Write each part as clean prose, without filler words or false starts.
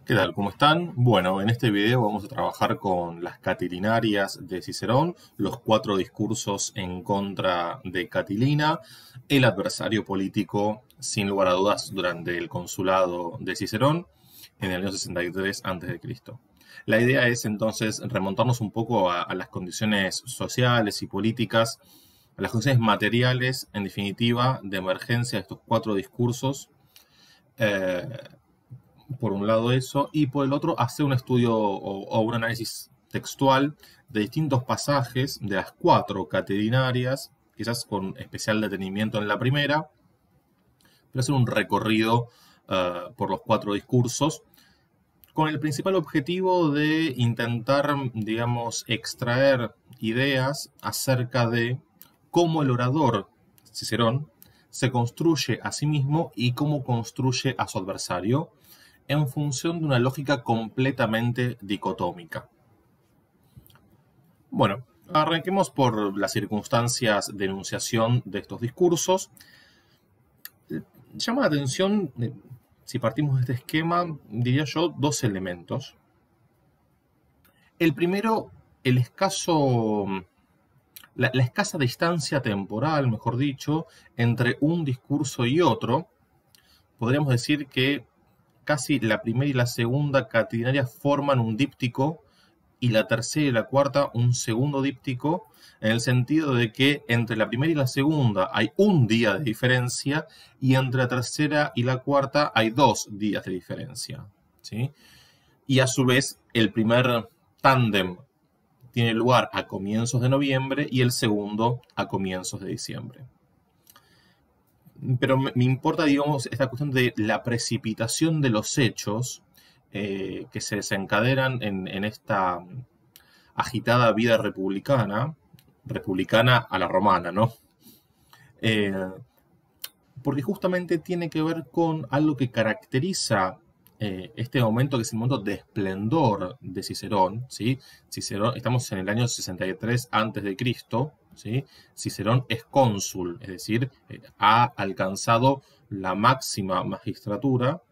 ¿Qué tal? ¿Cómo están? Bueno, en este video vamos a trabajar con las Catilinarias de Cicerón, los 4 discursos en contra de Catilina, el adversario político, sin lugar a dudas, durante el consulado de Cicerón en el año 63 a.C. La idea es entonces remontarnos un poco a las condiciones sociales y políticas, a las condiciones materiales, en definitiva, de emergencia de estos 4 discursos. Por un lado eso, y por el otro hacer un estudio o un análisis textual de distintos pasajes de las 4 catilinarias, quizás con especial detenimiento en la primera, pero hacer un recorrido por los 4 discursos, con el principal objetivo de intentar, digamos, extraer ideas acerca de cómo el orador, Cicerón, se construye a sí mismo y cómo construye a su adversario, en función de una lógica completamente dicotómica. Bueno, arranquemos por las circunstancias de enunciación de estos discursos. Llama la atención, si partimos de este esquema, diría yo, 2 elementos. El primero, la escasa distancia temporal, mejor dicho, entre un discurso y otro. Podríamos decir que casi la primera y la segunda catilinaria forman un díptico y la tercera y la cuarta un segundo díptico, en el sentido de que entre la primera y la segunda hay un día de diferencia y entre la tercera y la cuarta hay 2 días de diferencia, ¿sí? Y a su vez el primer tándem tiene lugar a comienzos de noviembre y el segundo a comienzos de diciembre. Pero me importa, digamos, esta cuestión de la precipitación de los hechos que se desencadenan en esta agitada vida republicana a la romana, ¿no? Porque justamente tiene que ver con algo que caracteriza este momento, que es el momento de esplendor de Cicerón, ¿sí? Cicerón, estamos en el año 63 a.C., ¿sí? Cicerón es cónsul, es decir, ha alcanzado la máxima magistratura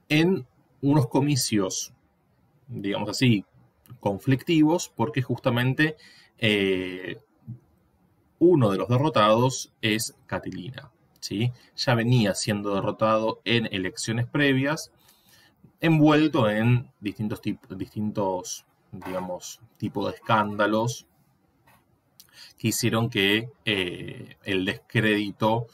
en unos comicios, digamos así, conflictivos, porque justamente uno de los derrotados es Catilina, ¿sí? Ya venía siendo derrotado en elecciones previas, envuelto en distintos digamos, tipos de escándalos que hicieron que el descrédito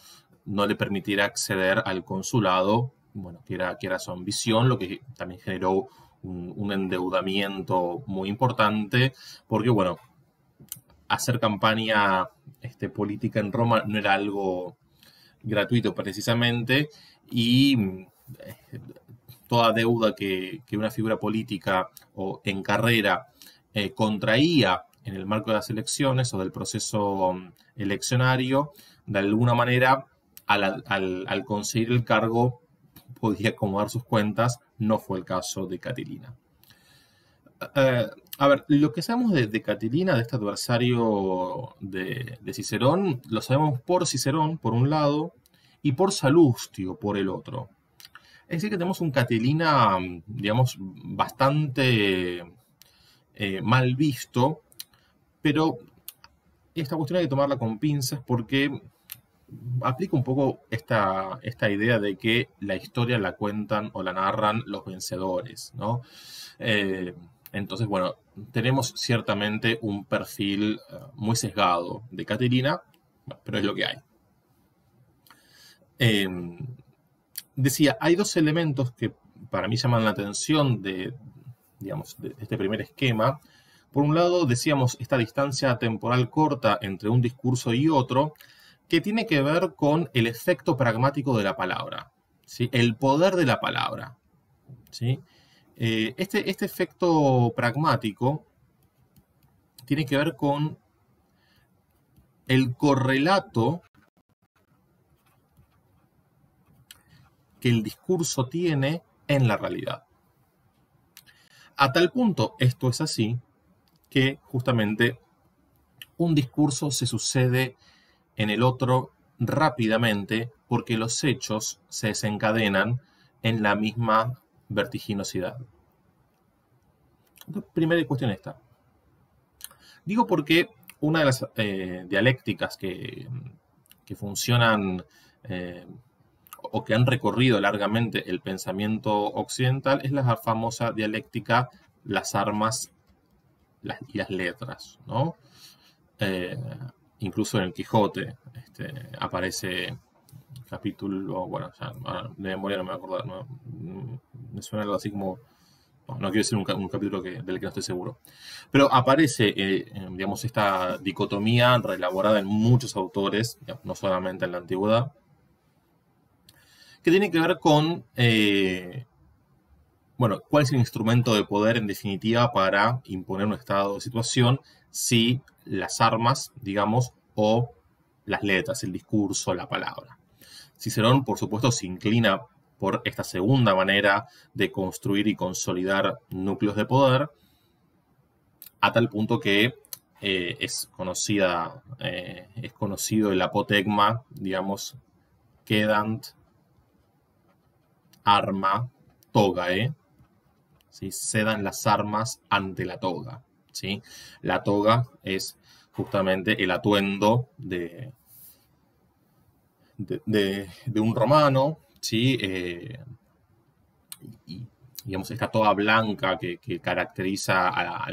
no le permitiera acceder al consulado, bueno, que era su ambición, lo que también generó un endeudamiento muy importante, porque, bueno, hacer campaña política en Roma no era algo gratuito precisamente, y toda deuda que una figura política o en carrera contraía en el marco de las elecciones o del proceso eleccionario, de alguna manera, al conseguir el cargo, podía acomodar sus cuentas. No fue el caso de Catilina. A ver, lo que sabemos de Catilina, de este adversario de Cicerón, lo sabemos por Cicerón, por un lado, y por Salustio, por el otro. Es decir, que tenemos un Catilina, digamos, bastante mal visto, pero esta cuestión hay que tomarla con pinzas porque aplica un poco esta idea de que la historia la cuentan o la narran los vencedores, ¿no? Entonces, bueno, tenemos ciertamente un perfil muy sesgado de Catilina, pero es lo que hay. Decía, hay 2 elementos que para mí llaman la atención digamos, de este primer esquema. Por un lado, decíamos, esta distancia temporal corta entre un discurso y otro, que tiene que ver con el efecto pragmático de la palabra, ¿sí? El poder de la palabra, ¿sí? Este efecto pragmático tiene que ver con el correlato que el discurso tiene en la realidad. A tal punto esto es así que justamente un discurso se sucede en el otro rápidamente porque los hechos se desencadenan en la misma vertiginosidad. Primera cuestión esta. Digo porque una de las dialécticas que funcionan o que han recorrido largamente el pensamiento occidental es la famosa dialéctica las armas y las letras, ¿no? Incluso en el Quijote aparece capítulo, bueno, ya, de memoria no me voy a acordar, me suena algo así como, no quiero decir un capítulo del que no estoy seguro, pero aparece, digamos, esta dicotomía reelaborada en muchos autores, digamos, no solamente en la antigüedad, que tiene que ver con, bueno, cuál es el instrumento de poder en definitiva para imponer un estado de situación, si las armas, digamos, o las letras, el discurso, la palabra. Cicerón, por supuesto, se inclina por esta segunda manera de construir y consolidar núcleos de poder, a tal punto que es conocido el apotegma, digamos, quedant arma togae, ¿sí? Cedan las armas ante la toga, ¿sí? La toga es justamente el atuendo de un romano, ¿sí? Y digamos, esta toga blanca que caracteriza a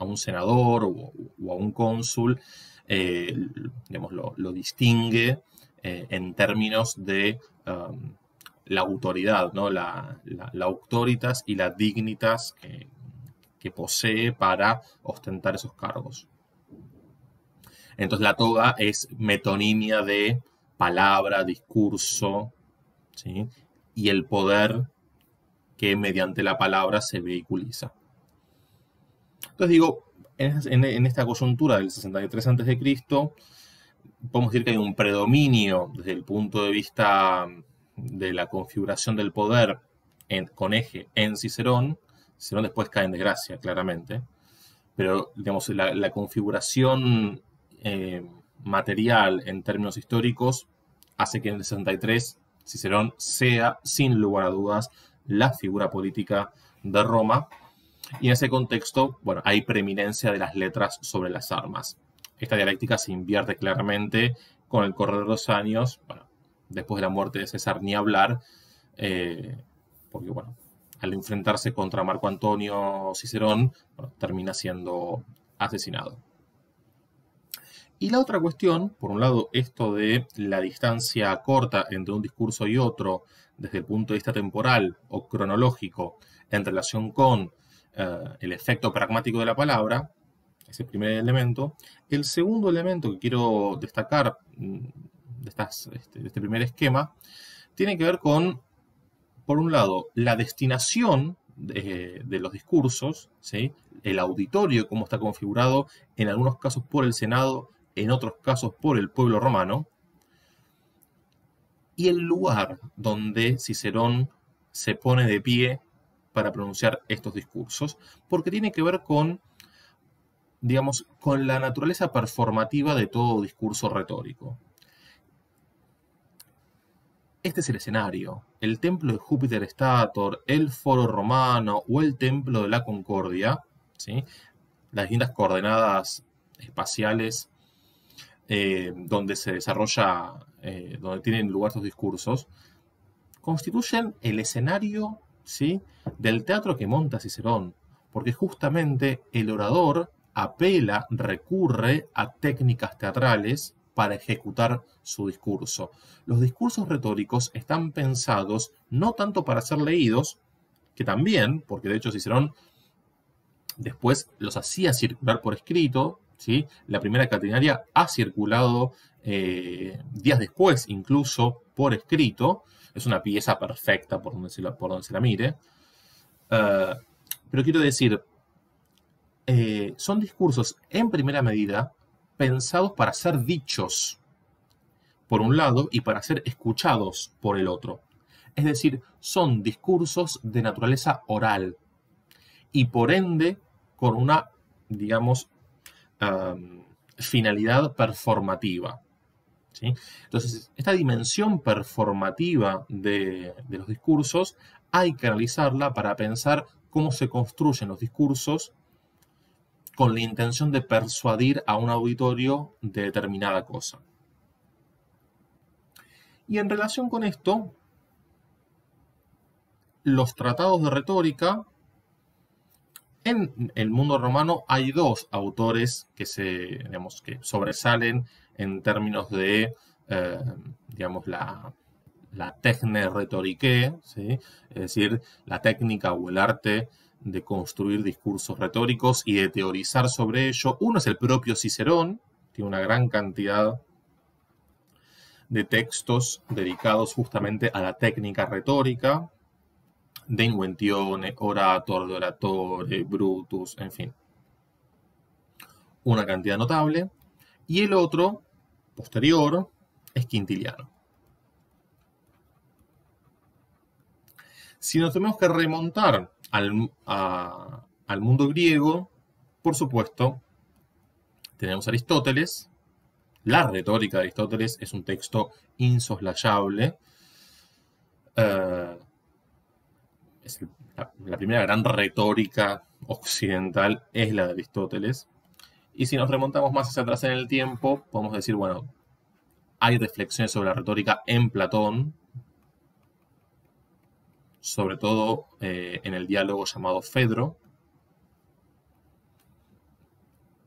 un senador o a un cónsul, digamos, lo distingue en términos de la autoridad, ¿no? La auctoritas y la dignitas que posee para ostentar esos cargos. Entonces la toga es metonimia de palabra, discurso, ¿sí? Y el poder que mediante la palabra se vehiculiza. Entonces digo, en esta coyuntura del 63 a.C., podemos decir que hay un predominio desde el punto de vista de la configuración del poder con eje en Cicerón. Cicerón después cae en desgracia, claramente. Pero, digamos, la configuración material en términos históricos hace que en el 63 Cicerón sea, sin lugar a dudas, la figura política de Roma. Y en ese contexto, bueno, hay preeminencia de las letras sobre las armas. Esta dialéctica se invierte claramente con el correr de los años. Bueno, después de la muerte de César, ni hablar, porque, bueno, al enfrentarse contra Marco Antonio Cicerón, bueno, termina siendo asesinado. Y la otra cuestión, por un lado, esto de la distancia corta entre un discurso y otro, desde el punto de vista temporal o cronológico, en relación con el efecto pragmático de la palabra, ese primer elemento. El segundo elemento que quiero destacar de este primer esquema, tiene que ver con, por un lado, la destinación de los discursos, ¿sí? El auditorio, cómo está configurado, en algunos casos por el Senado, en otros casos por el pueblo romano, y el lugar donde Cicerón se pone de pie para pronunciar estos discursos, porque tiene que ver con, digamos, con la naturaleza performativa de todo discurso retórico. Este es el escenario, el templo de Júpiter Stator, el foro romano o el templo de la Concordia, ¿sí? Las distintas coordenadas espaciales donde se desarrolla, donde tienen lugar estos discursos, constituyen el escenario, ¿sí?, del teatro que monta Cicerón, porque justamente el orador apela, recurre a técnicas teatrales para ejecutar su discurso. Los discursos retóricos están pensados no tanto para ser leídos, que también, porque de hecho Cicerón después los hacía circular por escrito, ¿sí? La primera catenaria ha circulado días después, incluso por escrito. Es una pieza perfecta por donde se la mire. Pero quiero decir, son discursos en primera medida pensados para ser dichos por un lado y para ser escuchados por el otro. Es decir, son discursos de naturaleza oral y por ende con una, digamos, finalidad performativa. ¿sí? Entonces, esta dimensión performativa de los discursos hay que analizarla para pensar cómo se construyen los discursos con la intención de persuadir a un auditorio de determinada cosa. Y en relación con esto, los tratados de retórica, en el mundo romano hay dos autores que que sobresalen en términos de, digamos, la techne rhetoricae, ¿sí? Es decir, la técnica o el arte de construir discursos retóricos y de teorizar sobre ello. Uno es el propio Cicerón, tiene una gran cantidad de textos dedicados justamente a la técnica retórica, de Inventione, Orator, de Oratore, Brutus, en fin. Una cantidad notable. Y el otro, posterior, es Quintiliano. Si nos tenemos que remontar al mundo griego, por supuesto, tenemos a Aristóteles. La retórica de Aristóteles es un texto insoslayable. La primera gran retórica occidental es la de Aristóteles. Y si nos remontamos más hacia atrás en el tiempo, podemos decir, bueno, hay reflexiones sobre la retórica en Platón, sobre todo en el diálogo llamado Fedro,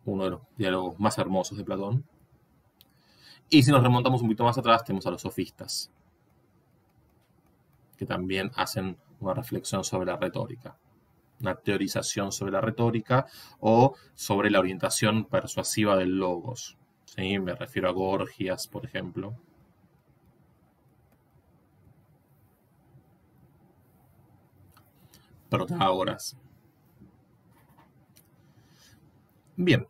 uno de los diálogos más hermosos de Platón. Y si nos remontamos un poquito más atrás, tenemos a los sofistas, que también hacen una reflexión sobre la retórica, una teorización sobre la retórica o sobre la orientación persuasiva del logos. ¿Sí? Me refiero a Gorgias, por ejemplo. Protágoras. Bien,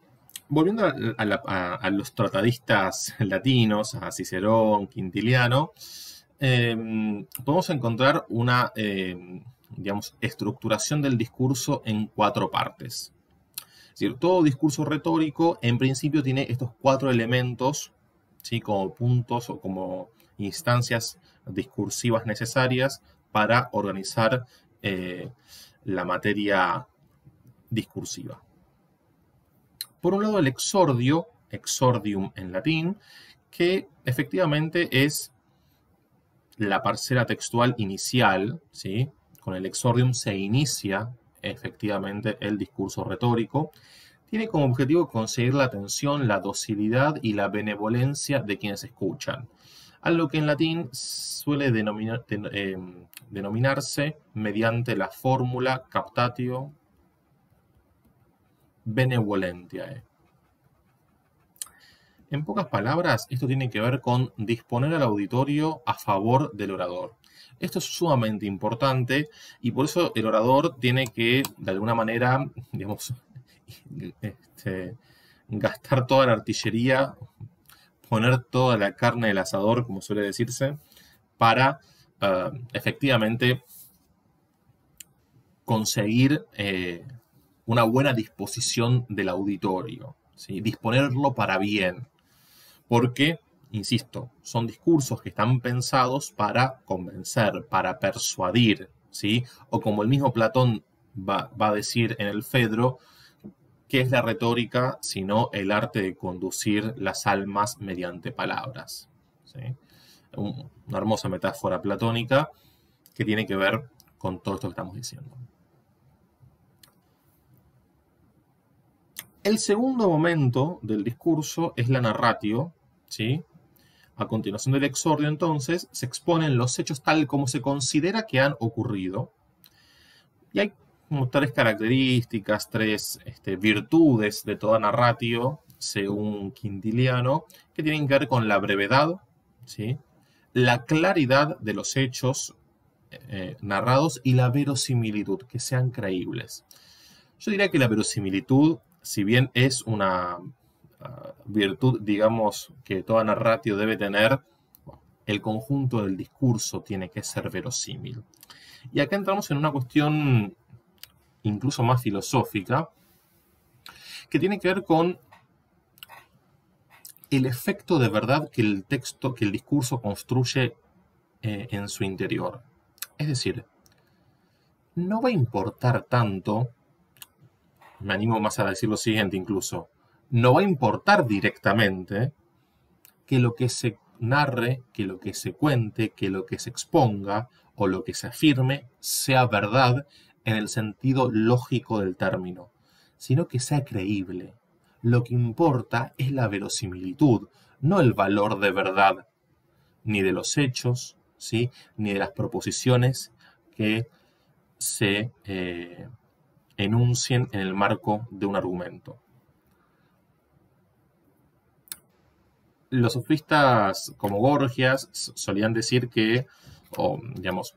volviendo a los tratadistas latinos, a Cicerón, Quintiliano, podemos encontrar una, digamos, estructuración del discurso en 4 partes. Es decir, todo discurso retórico en principio tiene estos 4 elementos, ¿sí? Como puntos o como instancias discursivas necesarias para organizar la materia discursiva. Por un lado, el exordio, exordium en latín, que efectivamente es la parcela textual inicial, ¿sí? Con el exordium se inicia efectivamente el discurso retórico. Tiene como objetivo conseguir la atención, la docilidad y la benevolencia de quienes escuchan. Algo que en latín suele denominarse mediante la fórmula captatio benevolentiae. En pocas palabras, esto tiene que ver con disponer al auditorio a favor del orador. Esto es sumamente importante y por eso el orador tiene que, de alguna manera, digamos, gastar toda la artillería, poner toda la carne del asador, como suele decirse, para efectivamente conseguir una buena disposición del auditorio, ¿sí? Disponerlo para bien, porque, insisto, son discursos que están pensados para convencer, para persuadir, ¿sí? O como el mismo Platón va a decir en el Fedro, ¿qué es la retórica sino el arte de conducir las almas mediante palabras? ¿Sí? Una hermosa metáfora platónica que tiene que ver con todo esto que estamos diciendo. El segundo momento del discurso es la narratio, ¿sí? A continuación del exordio, entonces, se exponen los hechos tal como se considera que han ocurrido. Y hay como 3 características, 3 virtudes de toda narratio, según Quintiliano, que tienen que ver con la brevedad, ¿sí? La claridad de los hechos narrados y la verosimilitud, que sean creíbles. Yo diría que la verosimilitud, si bien es una virtud, digamos, que toda narratio debe tener, el conjunto del discurso tiene que ser verosímil. Y acá entramos en una cuestión incluso más filosófica, que tiene que ver con el efecto de verdad que el texto, que el discurso construye en su interior. Es decir, no va a importar tanto, me animo más a decir lo siguiente incluso, no va a importar directamente que lo que se narre, que lo que se cuente, que lo que se exponga o lo que se afirme sea verdad en el sentido lógico del término, sino que sea creíble. Lo que importa es la verosimilitud, no el valor de verdad, ni de los hechos, ¿sí? Ni de las proposiciones que se enuncien en el marco de un argumento. Los sofistas como Gorgias solían decir que, digamos,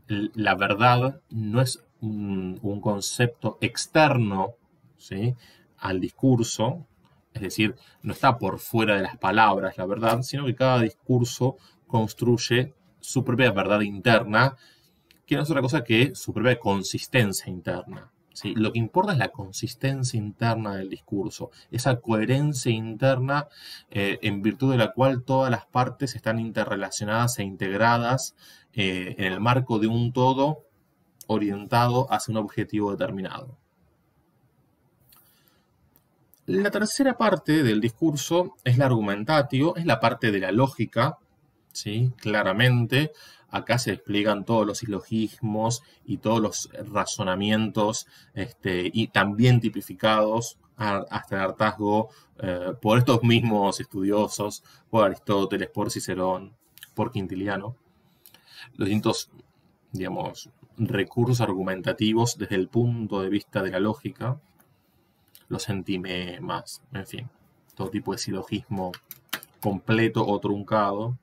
la verdad no es un concepto externo, ¿sí?, al discurso, es decir, no está por fuera de las palabras la verdad, sino que cada discurso construye su propia verdad interna, que no es otra cosa que su propia consistencia interna. ¿Sí? Lo que importa es la consistencia interna del discurso, esa coherencia interna en virtud de la cual todas las partes están interrelacionadas e integradas en el marco de un todo orientado hacia un objetivo determinado. La tercera parte del discurso es la argumentatio, es la parte de la lógica, ¿sí? Claramente. Acá se despliegan todos los silogismos y todos los razonamientos y también tipificados hasta el hartazgo por estos mismos estudiosos, por Aristóteles, por Cicerón, por Quintiliano. Los distintos, digamos, recursos argumentativos desde el punto de vista de la lógica, los entimemas, en fin, todo tipo de silogismo completo o truncado,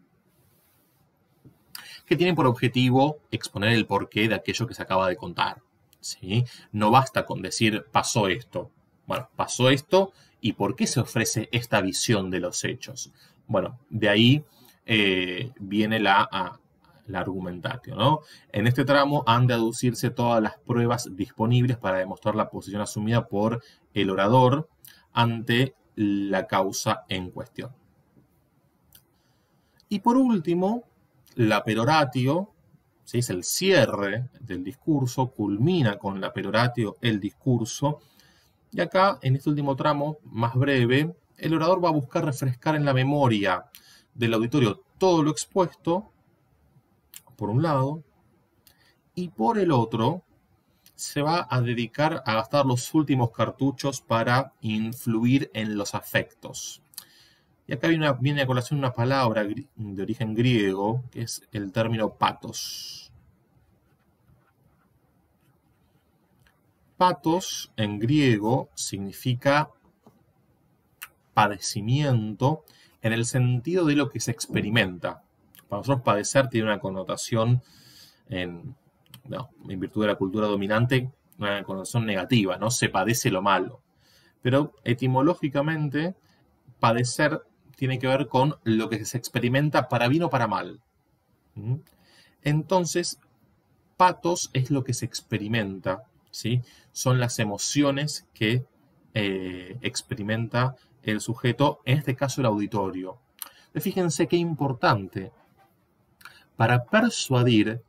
que tienen por objetivo exponer el porqué de aquello que se acaba de contar, ¿sí? No basta con decir pasó esto. Bueno, pasó esto y por qué se ofrece esta visión de los hechos. Bueno, de ahí viene la argumentatio, ¿no? En este tramo han de aducirse todas las pruebas disponibles para demostrar la posición asumida por el orador ante la causa en cuestión. Y por último, la peroratio, ¿sí?, es el cierre del discurso, culmina con la peroratio el discurso, y acá, en este último tramo, más breve, el orador va a buscar refrescar en la memoria del auditorio todo lo expuesto, por un lado, y por el otro, se va a dedicar a gastar los últimos cartuchos para influir en los afectos. Y acá viene a colación una palabra de origen griego, que es el término patos. Patos en griego significa padecimiento en el sentido de lo que se experimenta. Para nosotros padecer tiene una connotación, en virtud de la cultura dominante, una connotación negativa, ¿no? Se padece lo malo. Pero etimológicamente, padecer tiene que ver con lo que se experimenta para bien o para mal. Entonces, patos es lo que se experimenta, ¿sí? Son las emociones que experimenta el sujeto, en este caso el auditorio. Fíjense qué importante. Para persuadir,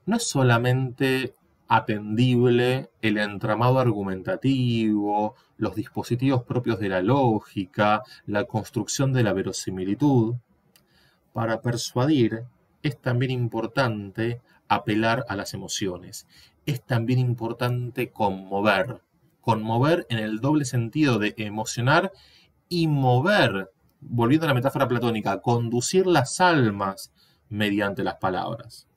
no es solamente atendible el entramado argumentativo, los dispositivos propios de la lógica, la construcción de la verosimilitud. Para persuadir es también importante apelar a las emociones. Es también importante conmover. Conmover en el doble sentido de emocionar y mover, volviendo a la metáfora platónica, conducir las almas mediante las palabras.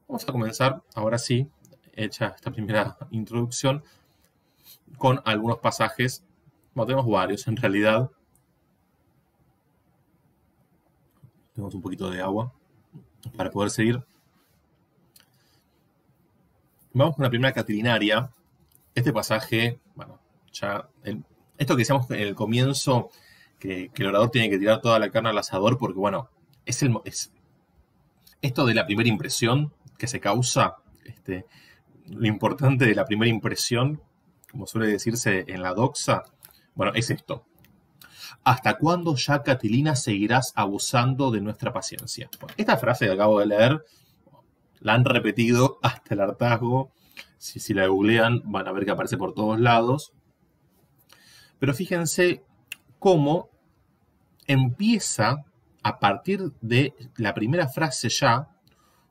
Vamos a comenzar, ahora sí, hecha esta primera introducción, con algunos pasajes. Bueno, tenemos varios en realidad. Tenemos un poquito de agua para poder seguir. Vamos con la primera catilinaria. Este pasaje, bueno, ya esto que decíamos en el comienzo, que el orador tiene que tirar toda la carne al asador, porque bueno, es esto de la primera impresión que se causa, lo importante de la primera impresión como suele decirse en la doxa, bueno, es esto. ¿Hasta cuándo ya, Catilina, seguirás abusando de nuestra paciencia? Bueno, esta frase que acabo de leer la han repetido hasta el hartazgo. Si la googlean van a ver que aparece por todos lados. Pero fíjense cómo empieza a partir de la primera frase ya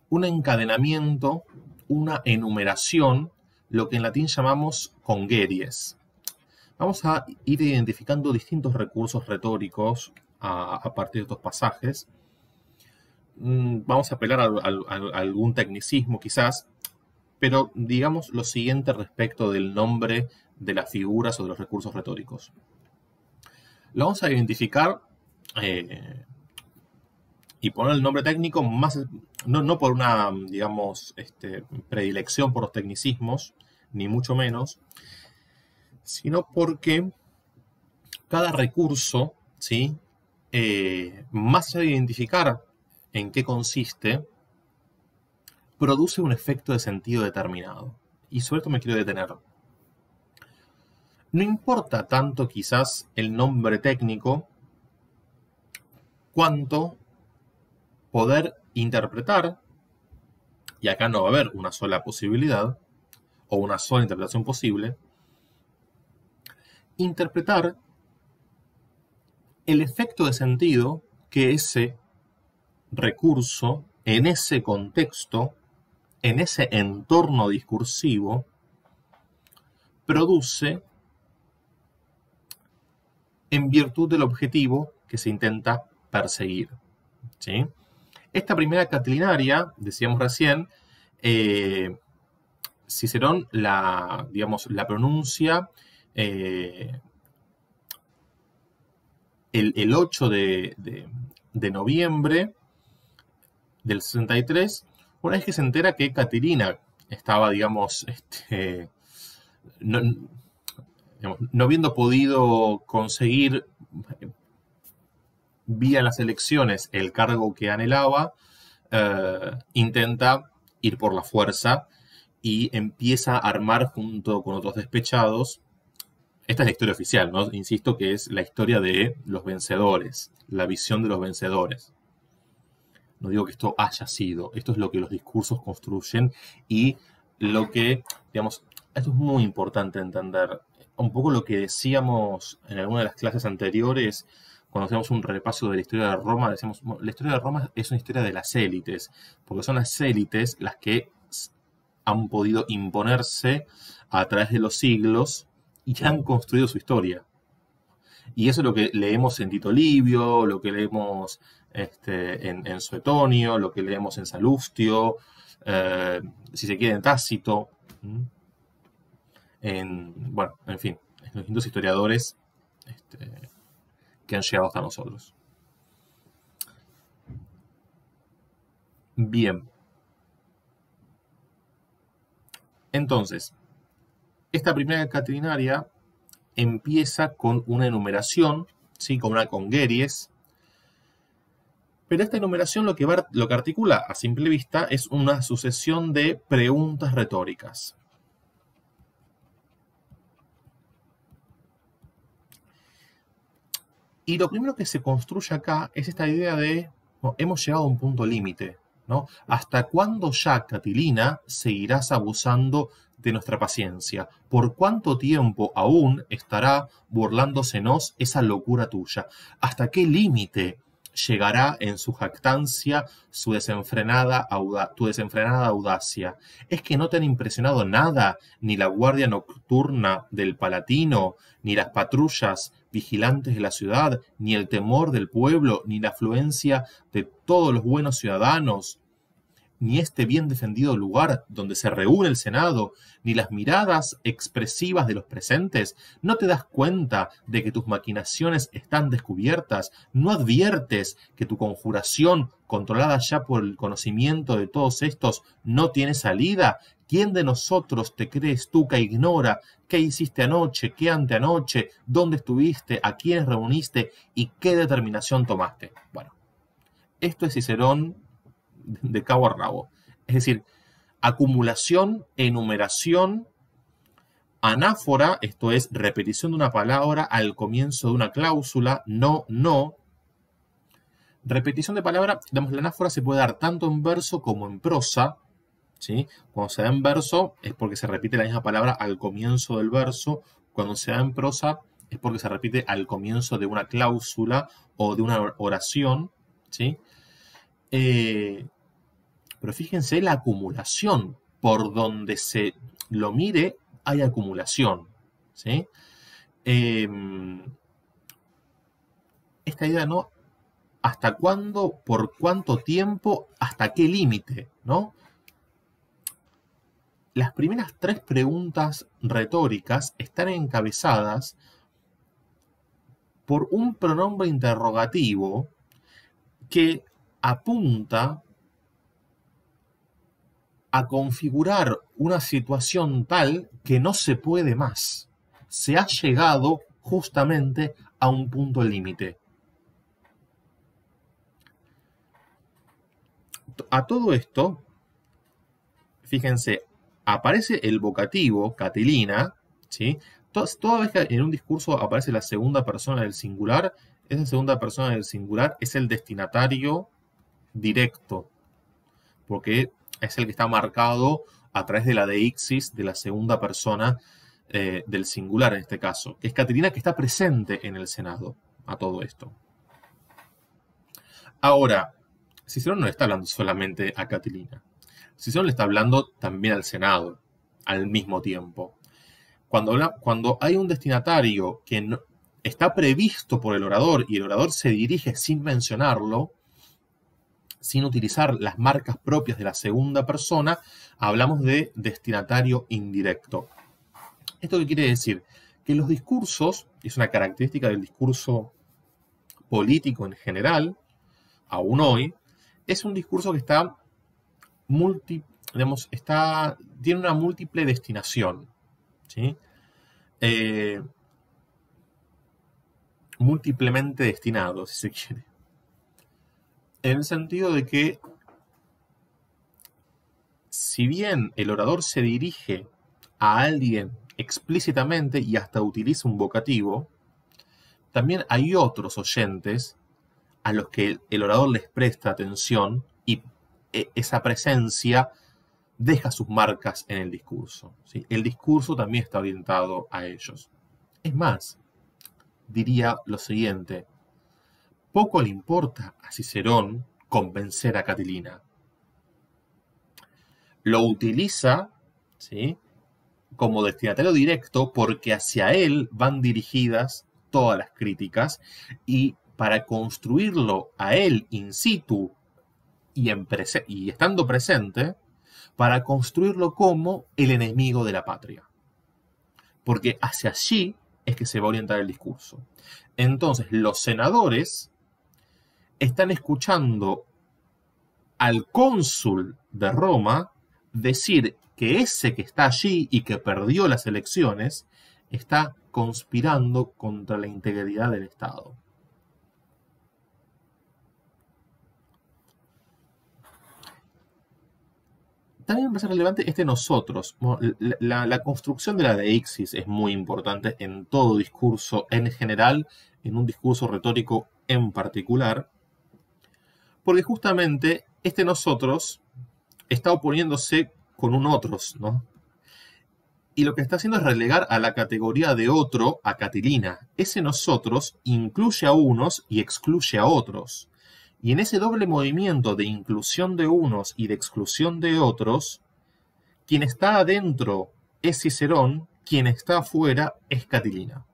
un encadenamiento, una enumeración, lo que en latín llamamos congeries. Vamos a ir identificando distintos recursos retóricos a partir de estos pasajes. Vamos a apelar a algún tecnicismo quizás, pero digamos lo siguiente respecto del nombre de las figuras o de los recursos retóricos. Lo vamos a identificar y poner el nombre técnico más, no por una, digamos, predilección por los tecnicismos, ni mucho menos, sino porque cada recurso, ¿sí? Más allá de identificar en qué consiste, produce un efecto de sentido determinado. Y sobre esto me quiero detener. No importa tanto quizás el nombre técnico, cuanto poder interpretar, y acá no va a haber una sola posibilidad, o una sola interpretación posible, interpretar el efecto de sentido que ese recurso, en ese contexto, en ese entorno discursivo, produce en virtud del objetivo que se intenta perseguir, ¿sí? Esta primera catilinaria, decíamos recién, Cicerón la pronuncia el 8 de noviembre del 63, una vez que se entera que Catilina estaba, no habiendo podido conseguir vía las elecciones el cargo que anhelaba, intenta ir por la fuerza y empieza a armar junto con otros despechados. Esta es la historia oficial, ¿no? Insisto que es la historia de los vencedores, la visión de los vencedores. No digo que esto haya sido, esto es lo que los discursos construyen y lo que, digamos, esto es muy importante entender. Un poco lo que decíamos en alguna de las clases anteriores, cuando hacemos un repaso de la historia de Roma, decíamos, bueno, la historia de Roma es una historia de las élites, porque son las élites las que han podido imponerse a través de los siglos y han construido su historia. Y eso es lo que leemos en Tito Livio, lo que leemos en Suetonio, lo que leemos en Salustio, si se quiere en Tácito, en fin, en los distintos historiadores que han llegado hasta nosotros. Bien. Entonces, esta primera catilinaria empieza con una enumeración, ¿sí? Con una congeries, pero esta enumeración lo que articula a simple vista es una sucesión de preguntas retóricas. Y lo primero que se construye acá es esta idea de, bueno, hemos llegado a un punto límite, ¿no? ¿Hasta cuándo ya, Catilina, seguirás abusando de nuestra paciencia? ¿Por cuánto tiempo aún estará burlándosenos esa locura tuya? ¿Hasta qué límite llegará en su jactancia tu desenfrenada audacia? ¿Es que no te han impresionado nada, ni la guardia nocturna del Palatino, ni las patrullas vigilantes de la ciudad, ni el temor del pueblo, ni la afluencia de todos los buenos ciudadanos, ni este bien defendido lugar donde se reúne el Senado, ni las miradas expresivas de los presentes? ¿No te das cuenta de que tus maquinaciones están descubiertas? ¿No adviertes que tu conjuración, controlada ya por el conocimiento de todos estos, no tiene salida? ¿Quién de nosotros te crees tú que ignora qué hiciste anoche, qué anteanoche, dónde estuviste, a quiénes reuniste y qué determinación tomaste? Bueno, esto es Cicerón de cabo a rabo. Es decir, acumulación, enumeración, Anáfora, esto es repetición de una palabra al comienzo de una cláusula, no, no. Repetición de palabra, digamos, la anáfora se puede dar tanto en verso como en prosa, ¿sí? Cuando se da en verso es porque se repite la misma palabra al comienzo del verso. Cuando se da en prosa es porque se repite al comienzo de una cláusula o de una oración, ¿sí? Pero fíjense la acumulación. Por donde se lo mire, hay acumulación, ¿sí? Esta idea, ¿no? ¿Hasta cuándo? ¿Por cuánto tiempo? ¿Hasta qué límite? ¿No? Las primeras 3 preguntas retóricas están encabezadas por un pronombre interrogativo que apunta a configurar una situación tal que no se puede más. Se ha llegado justamente a un punto límite. A todo esto, fíjense, aparece el vocativo, Catilina, ¿sí? Toda vez que en un discurso aparece la segunda persona del singular, esa segunda persona del singular es el destinatario directo, porque es el que está marcado a través de la deixis de la segunda persona del singular en este caso, que es Catilina, que está presente en el Senado a todo esto. Ahora, Cicerón no le está hablando solamente a Catilina. Cicerón le está hablando también al Senado al mismo tiempo. Cuando hay un destinatario que no, está previsto por el orador y el orador se dirige sin mencionarlo, sin utilizar las marcas propias de la segunda persona, hablamos de destinatario indirecto. ¿Esto qué quiere decir? Que los discursos, y es una característica del discurso político en general, aún hoy, es un discurso que está tiene una múltiple destinación, ¿sí? Múltiplemente destinado, si se quiere. En el sentido de que, si bien el orador se dirige a alguien explícitamente y hasta utiliza un vocativo, también hay otros oyentes a los que el orador les presta atención y esa presencia deja sus marcas en el discurso, ¿sí? El discurso también está orientado a ellos. Es más, diría lo siguiente: poco le importa a Cicerón convencer a Catilina. Lo utiliza, ¿sí?, como destinatario directo porque hacia él van dirigidas todas las críticas, y para construirlo a él in situ y estando presente, para construirlo como el enemigo de la patria. Porque hacia allí es que se va a orientar el discurso. Entonces, los senadores están escuchando al cónsul de Roma decir que ese que está allí y que perdió las elecciones está conspirando contra la integridad del Estado. También me parece relevante nosotros. La construcción de la deixis es muy importante en todo discurso en general, en un discurso retórico en particular, porque justamente nosotros está oponiéndose con un otros, ¿no? Y lo que está haciendo es relegar a la categoría de otro a Catilina. Ese nosotros incluye a unos y excluye a otros. Y en ese doble movimiento de inclusión de unos y de exclusión de otros, quien está adentro es Cicerón, quien está afuera es Catilina.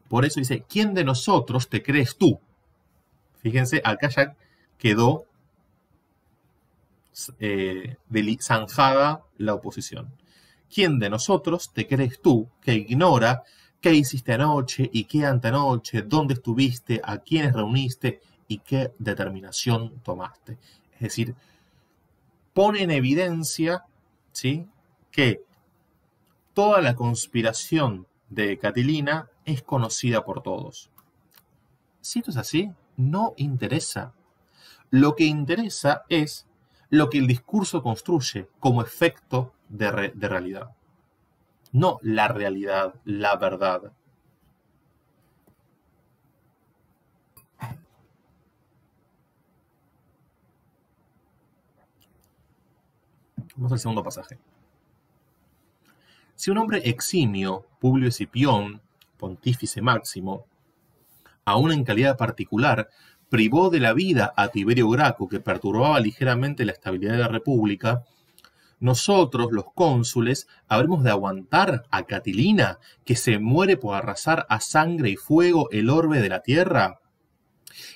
Por eso dice: ¿quién de nosotros te crees tú? Fíjense, acá ya quedó zanjada la oposición. ¿Quién de nosotros te crees tú que ignora qué hiciste anoche y qué antenoche, dónde estuviste, a quiénes reuniste y qué determinación tomaste? Es decir, pone en evidencia, ¿sí?, que toda la conspiración de Catilina es conocida por todos. Si esto es así, no interesa. Lo que interesa es lo que el discurso construye como efecto de realidad. No la realidad, la verdad. Vamos al segundo pasaje. Si un hombre eximio, Publio Escipión, pontífice máximo, aún en calidad particular, privó de la vida a Tiberio Graco, que perturbaba ligeramente la estabilidad de la República, nosotros, los cónsules, habremos de aguantar a Catilina, que se muere por arrasar a sangre y fuego el orbe de la tierra.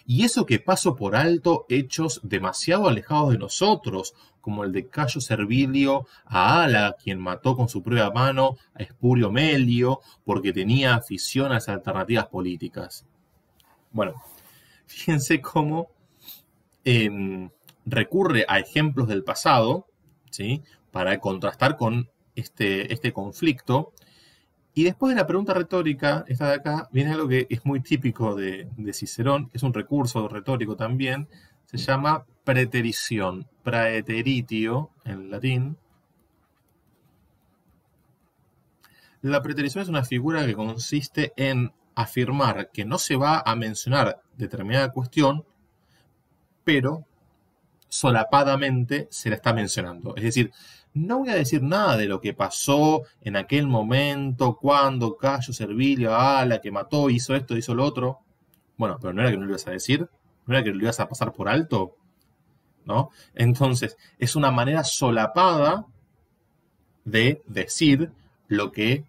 Y eso que paso por alto hechos demasiado alejados de nosotros, como el de Cayo Servilio a Ala, quien mató con su propia mano a Espurio Melio porque tenía afición a las alternativas políticas. Bueno, fíjense cómo recurre a ejemplos del pasado, ¿sí?, para contrastar con este conflicto. Y después de la pregunta retórica, esta de acá, viene algo que es muy típico de Cicerón, que es un recurso retórico también, se llama preterición, praeteritio en latín. La preterición es una figura que consiste en afirmar que no se va a mencionar determinada cuestión, pero solapadamente se la está mencionando. Es decir, no voy a decir nada de lo que pasó en aquel momento, cuando Cayo Servilio Ala, que mató, hizo esto, hizo lo otro. Bueno, pero no era que no lo ibas a decir, no era que lo ibas a pasar por alto, ¿no? Entonces, es una manera solapada de decir lo que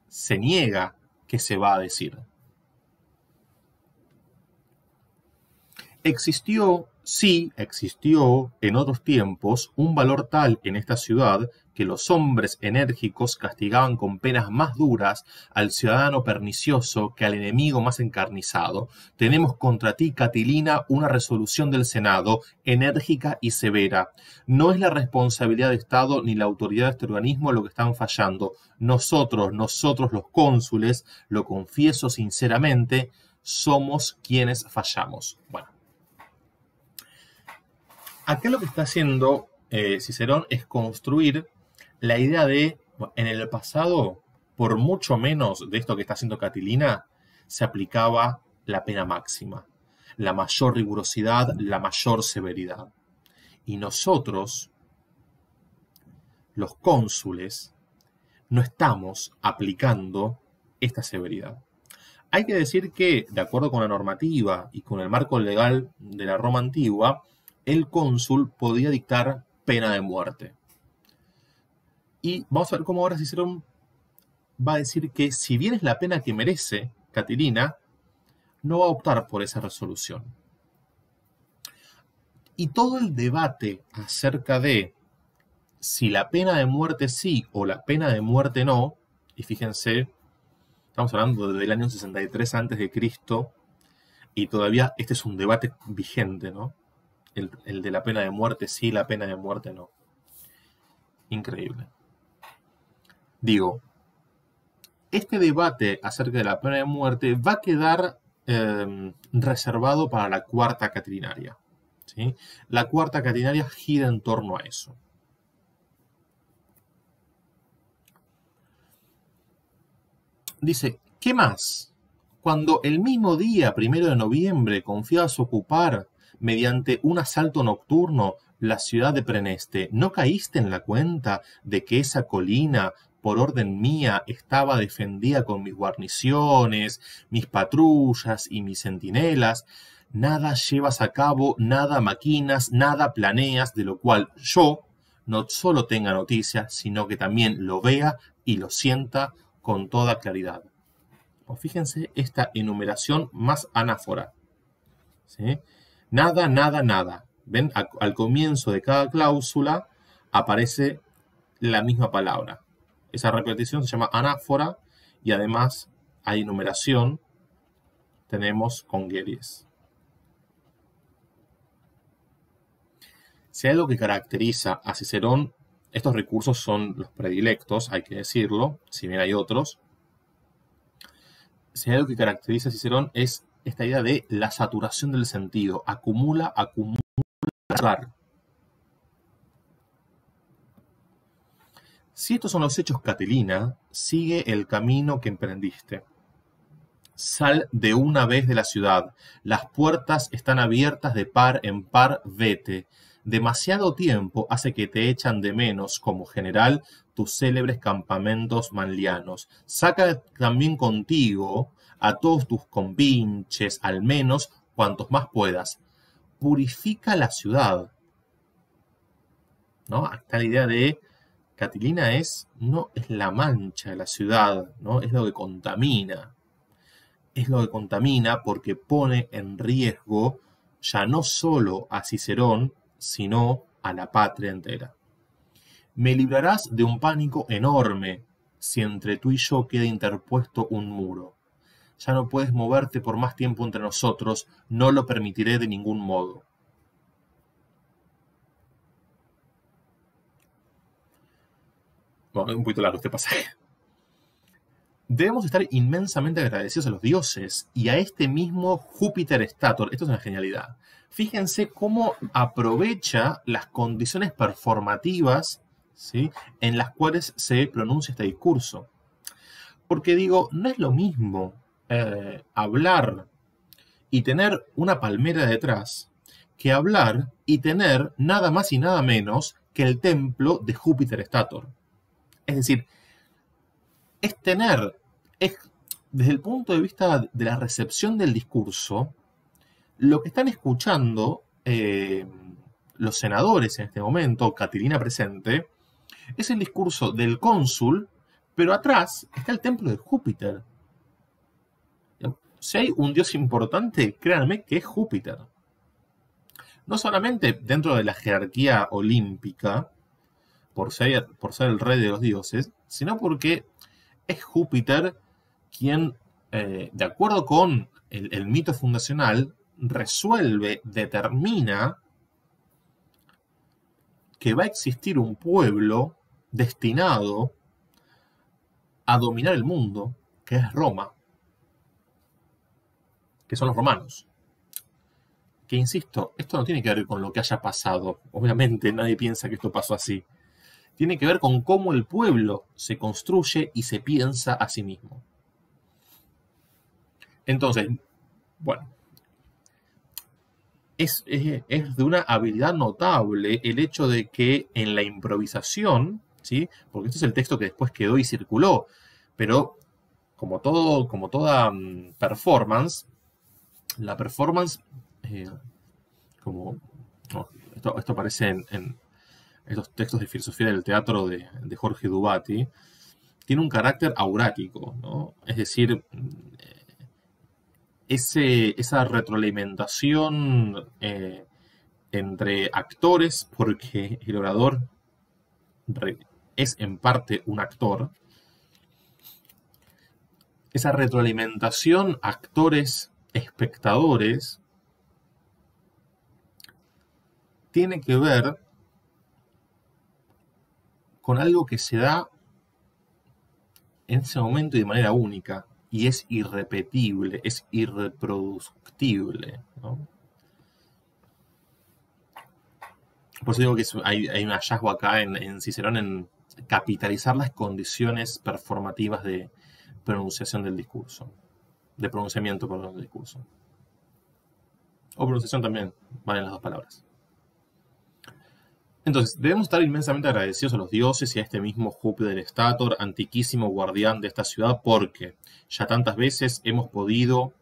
se niega que se va a decir. Existió en otros tiempos un valor tal en esta ciudad que los hombres enérgicos castigaban con penas más duras al ciudadano pernicioso que al enemigo más encarnizado. Tenemos contra ti, Catilina, una resolución del Senado, enérgica y severa. No es la responsabilidad de Estado ni la autoridad de este organismo lo que están fallando. Nosotros los cónsules, lo confieso sinceramente, somos quienes fallamos. Bueno. Acá lo que está haciendo Cicerón es construir la idea de, en el pasado, por mucho menos de esto que está haciendo Catilina, se aplicaba la pena máxima, la mayor rigurosidad, la mayor severidad. Y nosotros, los cónsules, no estamos aplicando esta severidad. Hay que decir que, de acuerdo con la normativa y con el marco legal de la Roma antigua, el cónsul podía dictar pena de muerte. Y vamos a ver cómo ahora Cicerón va a decir que, si bien es la pena que merece Catilina, no va a optar por esa resolución. Y todo el debate acerca de si la pena de muerte sí o la pena de muerte no, y fíjense, estamos hablando del año 63 a.C., y todavía este es un debate vigente, ¿no? El de la pena de muerte sí, la pena de muerte no. Increíble. Digo, este debate acerca de la pena de muerte va a quedar reservado para la cuarta catilinaria, ¿sí? La cuarta catilinaria gira en torno a eso. Dice, ¿qué más? Cuando el mismo día, 1 de noviembre, confiabas ocupar mediante un asalto nocturno la ciudad de Preneste, ¿no caíste en la cuenta de que esa colina, por orden mía, estaba defendida con mis guarniciones, mis patrullas y mis centinelas? Nada llevas a cabo, nada maquinas, nada planeas, de lo cual yo no solo tenga noticia, sino que también lo vea y lo sienta con toda claridad. Pues fíjense esta enumeración más anáfora, ¿sí? Nada, nada, nada. ¿Ven? Al comienzo de cada cláusula aparece la misma palabra. Esa repetición se llama anáfora y además hay enumeración. Tenemos congruencias. Si hay algo que caracteriza a Cicerón, estos recursos son los predilectos, hay que decirlo, si bien hay otros. Si hay algo que caracteriza a Cicerón es esta idea de la saturación del sentido. Acumula. Si estos son los hechos, Catelina, sigue el camino que emprendiste. Sal de una vez de la ciudad. Las puertas están abiertas de par en par, vete. Demasiado tiempo hace que te echan de menos, como general, tus célebres campamentos manlianos. Saca también contigo a todos tus compinches, al menos cuantos más puedas. Purifica la ciudad. ¿No? Acá la idea de Catilina no es la mancha de la ciudad, ¿no? Es lo que contamina. Es lo que contamina porque pone en riesgo ya no solo a Cicerón, sino a la patria entera. Me librarás de un pánico enorme si entre tú y yo queda interpuesto un muro. Ya no puedes moverte por más tiempo entre nosotros, no lo permitiré de ningún modo. Bueno, un poquito largo este pasaje. Debemos estar inmensamente agradecidos a los dioses y a este mismo Júpiter Stator. Esto es una genialidad. Fíjense cómo aprovecha las condiciones performativas, ¿sí?, en las cuales se pronuncia este discurso. Porque digo, no es lo mismo hablar y tener una palmera detrás que hablar y tener nada más y nada menos que el templo de Júpiter Stator. Es decir, desde el punto de vista de la recepción del discurso, lo que están escuchando los senadores en este momento, Catilina presente, es el discurso del cónsul, pero atrás está el templo de Júpiter. Si hay un dios importante, créanme que es Júpiter. No solamente dentro de la jerarquía olímpica, por ser el rey de los dioses, sino porque es Júpiter quien, de acuerdo con el mito fundacional, resuelve, determina que va a existir un pueblo destinado a dominar el mundo, que es Roma, que son los romanos. Que insisto, esto no tiene que ver con lo que haya pasado. Obviamente nadie piensa que esto pasó así. Tiene que ver con cómo el pueblo se construye y se piensa a sí mismo. Entonces, bueno, es de una habilidad notable el hecho de que en la improvisación, ¿sí?, porque este es el texto que después quedó y circuló, pero como toda performance, la performance, esto aparece en estos textos de filosofía del teatro de Jorge Dubati, tiene un carácter aurático, ¿no? Es decir, esa retroalimentación entre actores, porque el orador es en parte un actor, esa retroalimentación actores-espectadores tiene que ver con algo que se da en ese momento y de manera única, y es irrepetible, es irreproductible, ¿no? Por eso digo que hay un hallazgo acá en Cicerón en capitalizar las condiciones performativas de pronunciación del discurso, de pronunciamiento, perdón, del discurso. O pronunciación también, valen las dos palabras. Entonces, debemos estar inmensamente agradecidos a los dioses y a este mismo Júpiter Stator, antiquísimo guardián de esta ciudad, porque ya tantas veces hemos podido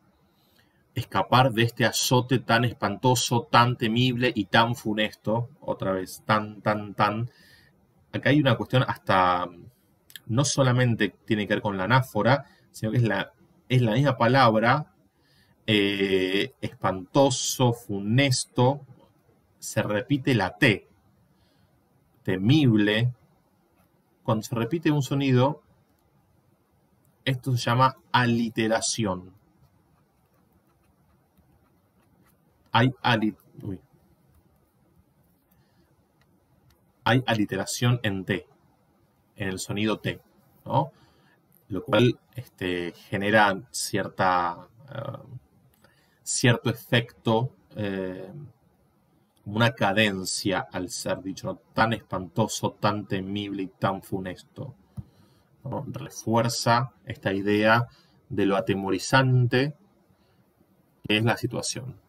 escapar de este azote tan espantoso, tan temible y tan funesto. Otra vez, tan. Acá hay una cuestión hasta, no solamente tiene que ver con la anáfora, sino que es la misma palabra, espantoso, funesto, se repite la T. Temible. Cuando se repite un sonido, esto se llama aliteración. Hay aliteración en T, en el sonido T, ¿no? Lo cual genera cierto efecto una cadencia al ser dicho, ¿no? Tan espantoso, tan temible y tan funesto, ¿no? Refuerza esta idea de lo atemorizante que es la situación.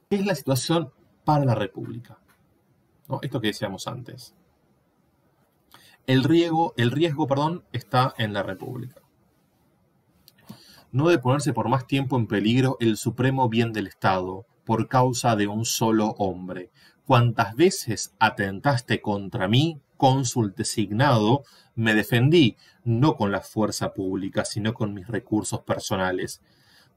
¿Qué es la situación para la República? ¿No? Esto que decíamos antes. El riesgo, está en la República. No debe ponerse por más tiempo en peligro el supremo bien del Estado, por causa de un solo hombre. Cuantas veces atentaste contra mí, cónsul designado, me defendí, no con la fuerza pública, sino con mis recursos personales.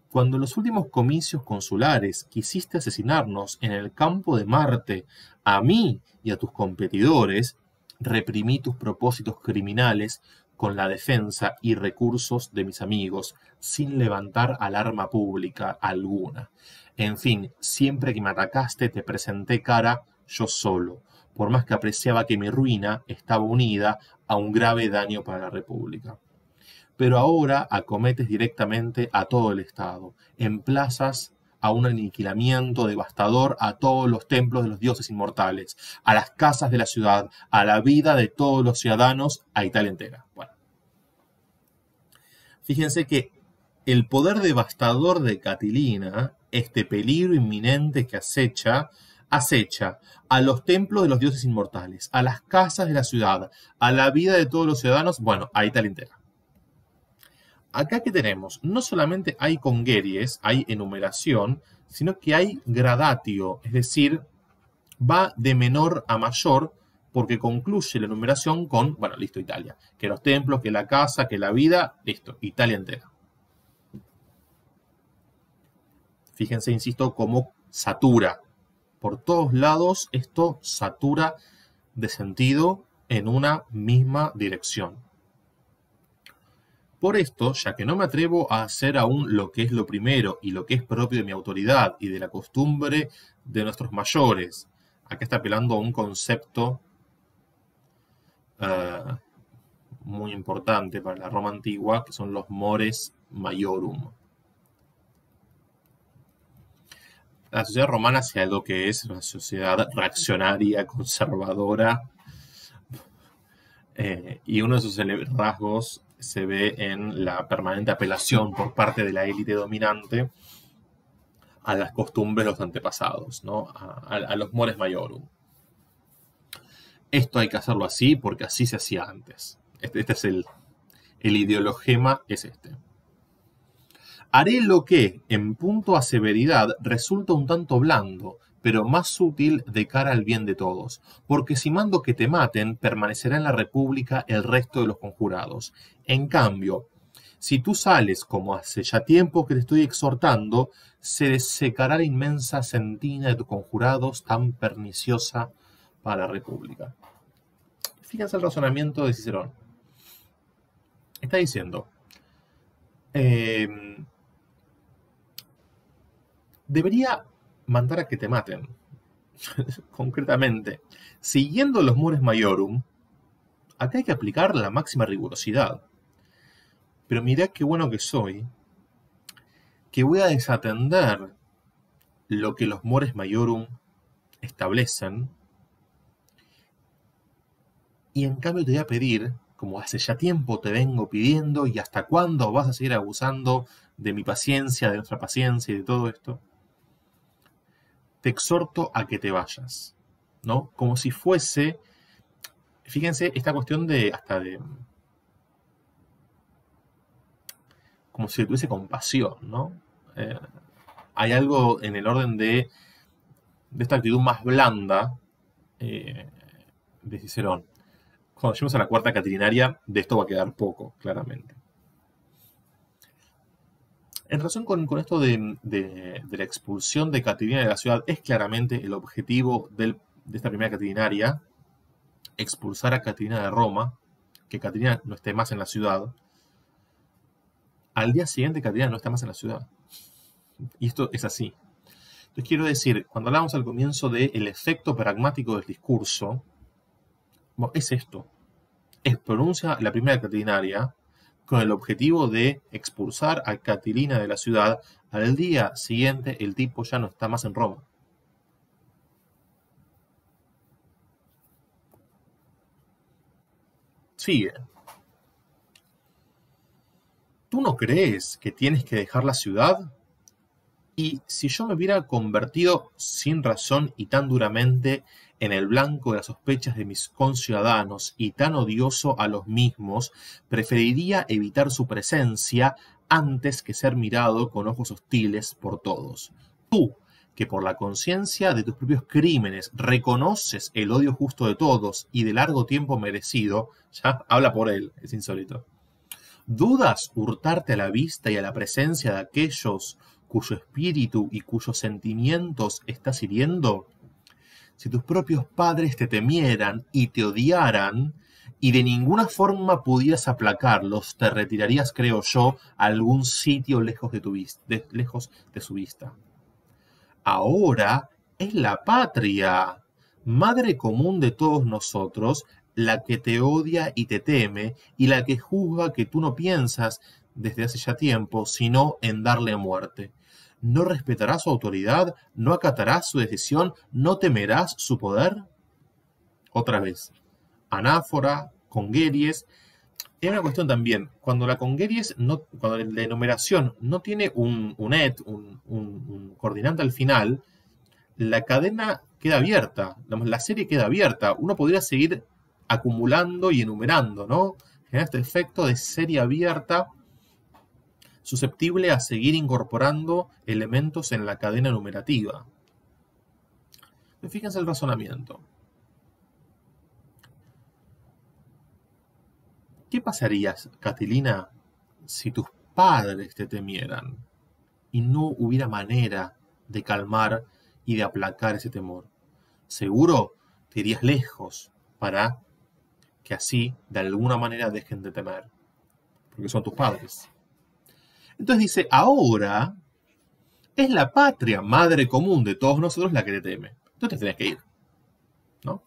Cuando en los últimos comicios consulares quisiste asesinarnos en el campo de Marte, a mí y a tus competidores, reprimí tus propósitos criminales con la defensa y recursos de mis amigos, sin levantar alarma pública alguna. En fin, siempre que me atacaste te presenté cara yo solo, por más que apreciaba que mi ruina estaba unida a un grave daño para la República. Pero ahora acometes directamente a todo el Estado, emplazas a un aniquilamiento devastador a todos los templos de los dioses inmortales, a las casas de la ciudad, a la vida de todos los ciudadanos, a Italia entera. Bueno, fíjense que el poder devastador de Catilina, este peligro inminente que acecha a los templos de los dioses inmortales, a las casas de la ciudad, a la vida de todos los ciudadanos, bueno, a Italia entera. Acá que tenemos, no solamente hay congeries, hay enumeración, sino que hay gradatio, es decir, va de menor a mayor porque concluye la enumeración con, bueno, listo, Italia. Que los templos, que la casa, que la vida, listo, Italia entera. Fíjense, insisto, cómo satura. Por todos lados esto satura de sentido en una misma dirección. Por esto, ya que no me atrevo a hacer aún lo que es lo primero y lo que es propio de mi autoridad y de la costumbre de nuestros mayores, acá está apelando a un concepto muy importante para la Roma antigua, que son los mores maiorum. La sociedad romana hacia lo que es una sociedad reaccionaria, conservadora, y uno de sus rasgos se ve en la permanente apelación por parte de la élite dominante a las costumbres de los antepasados, ¿no? a los mores maiorum. Esto hay que hacerlo así porque así se hacía antes. Este es el ideologema, es este. Haré lo que, en punto a severidad, resulta un tanto blando, pero más útil de cara al bien de todos, porque si mando que te maten, permanecerá en la República el resto de los conjurados. En cambio, si tú sales, como hace ya tiempo que te estoy exhortando, se desecará la inmensa sentina de tus conjurados tan perniciosa para la República. Fíjense el razonamiento de Cicerón. Está diciendo, debería mandar a que te maten. Concretamente, siguiendo los mores maiorum, acá hay que aplicar la máxima rigurosidad. Pero mirá qué bueno que soy, que voy a desatender lo que los mores maiorum establecen, y en cambio te voy a pedir, como hace ya tiempo te vengo pidiendo, y hasta cuándo vas a seguir abusando de mi paciencia, de nuestra paciencia y de todo esto, te exhorto a que te vayas, ¿no? Como si fuese, fíjense, esta cuestión como si tuviese compasión, ¿no? Hay algo en el orden de esta actitud más blanda de Cicerón. Cuando lleguemos a la cuarta catilinaria, de esto va a quedar poco, claramente. En relación con esto de la expulsión de Catilina de la ciudad, es claramente el objetivo de esta primera catilinaria, expulsar a Catilina de Roma, que Catilina no esté más en la ciudad. Al día siguiente Catilina no está más en la ciudad. Y esto es así. Entonces quiero decir, cuando hablamos al comienzo del efecto pragmático del discurso, bueno, es esto. Pronuncia la primera catilinaria con el objetivo de expulsar a Catilina de la ciudad. Al día siguiente el tipo ya no está más en Roma. Sigue. ¿Tú no crees que tienes que dejar la ciudad? Y si yo me hubiera convertido sin razón y tan duramente en el blanco de las sospechas de mis conciudadanos y tan odioso a los mismos, preferiría evitar su presencia antes que ser mirado con ojos hostiles por todos. Tú, que por la conciencia de tus propios crímenes reconoces el odio justo de todos y de largo tiempo merecido, ya habla por él, es insólito. ¿Dudas hurtarte a la vista y a la presencia de aquellos cuyo espíritu y cuyos sentimientos estás hiriendo? Si tus propios padres te temieran y te odiaran, y de ninguna forma pudieras aplacarlos, te retirarías, creo yo, a algún sitio lejos de su vista. Ahora es la patria, madre común de todos nosotros, la que te odia y te teme, y la que juzga que tú no piensas desde hace ya tiempo, sino en darle muerte. ¿No respetarás su autoridad? ¿No acatarás su decisión? ¿No temerás su poder? Otra vez, anáfora, congueries. Hay una cuestión también, cuando la congueries, cuando la enumeración no tiene un coordinante al final, la cadena queda abierta, la serie queda abierta. Uno podría seguir acumulando y enumerando, ¿no? Genera este efecto de serie abierta, susceptible a seguir incorporando elementos en la cadena numerativa. Fíjense el razonamiento. ¿Qué pasaría, Catilina, si tus padres te temieran y no hubiera manera de calmar y de aplacar ese temor? Seguro te irías lejos para que así, de alguna manera, dejen de temer, porque son tus padres. Entonces dice, ahora es la patria, madre común de todos nosotros, la que te teme. Entonces te tienes que ir, ¿no?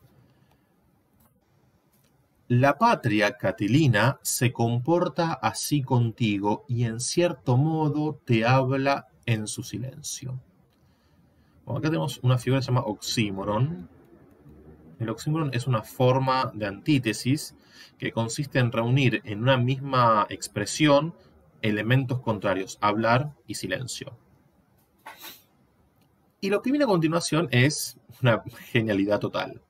La patria, Catilina, se comporta así contigo y en cierto modo te habla en su silencio. Bueno, acá tenemos una figura que se llama oxímoron. El oxímoron es una forma de antítesis que consiste en reunir en una misma expresión elementos contrarios, hablar y silencio. Y lo que viene a continuación es una genialidad total.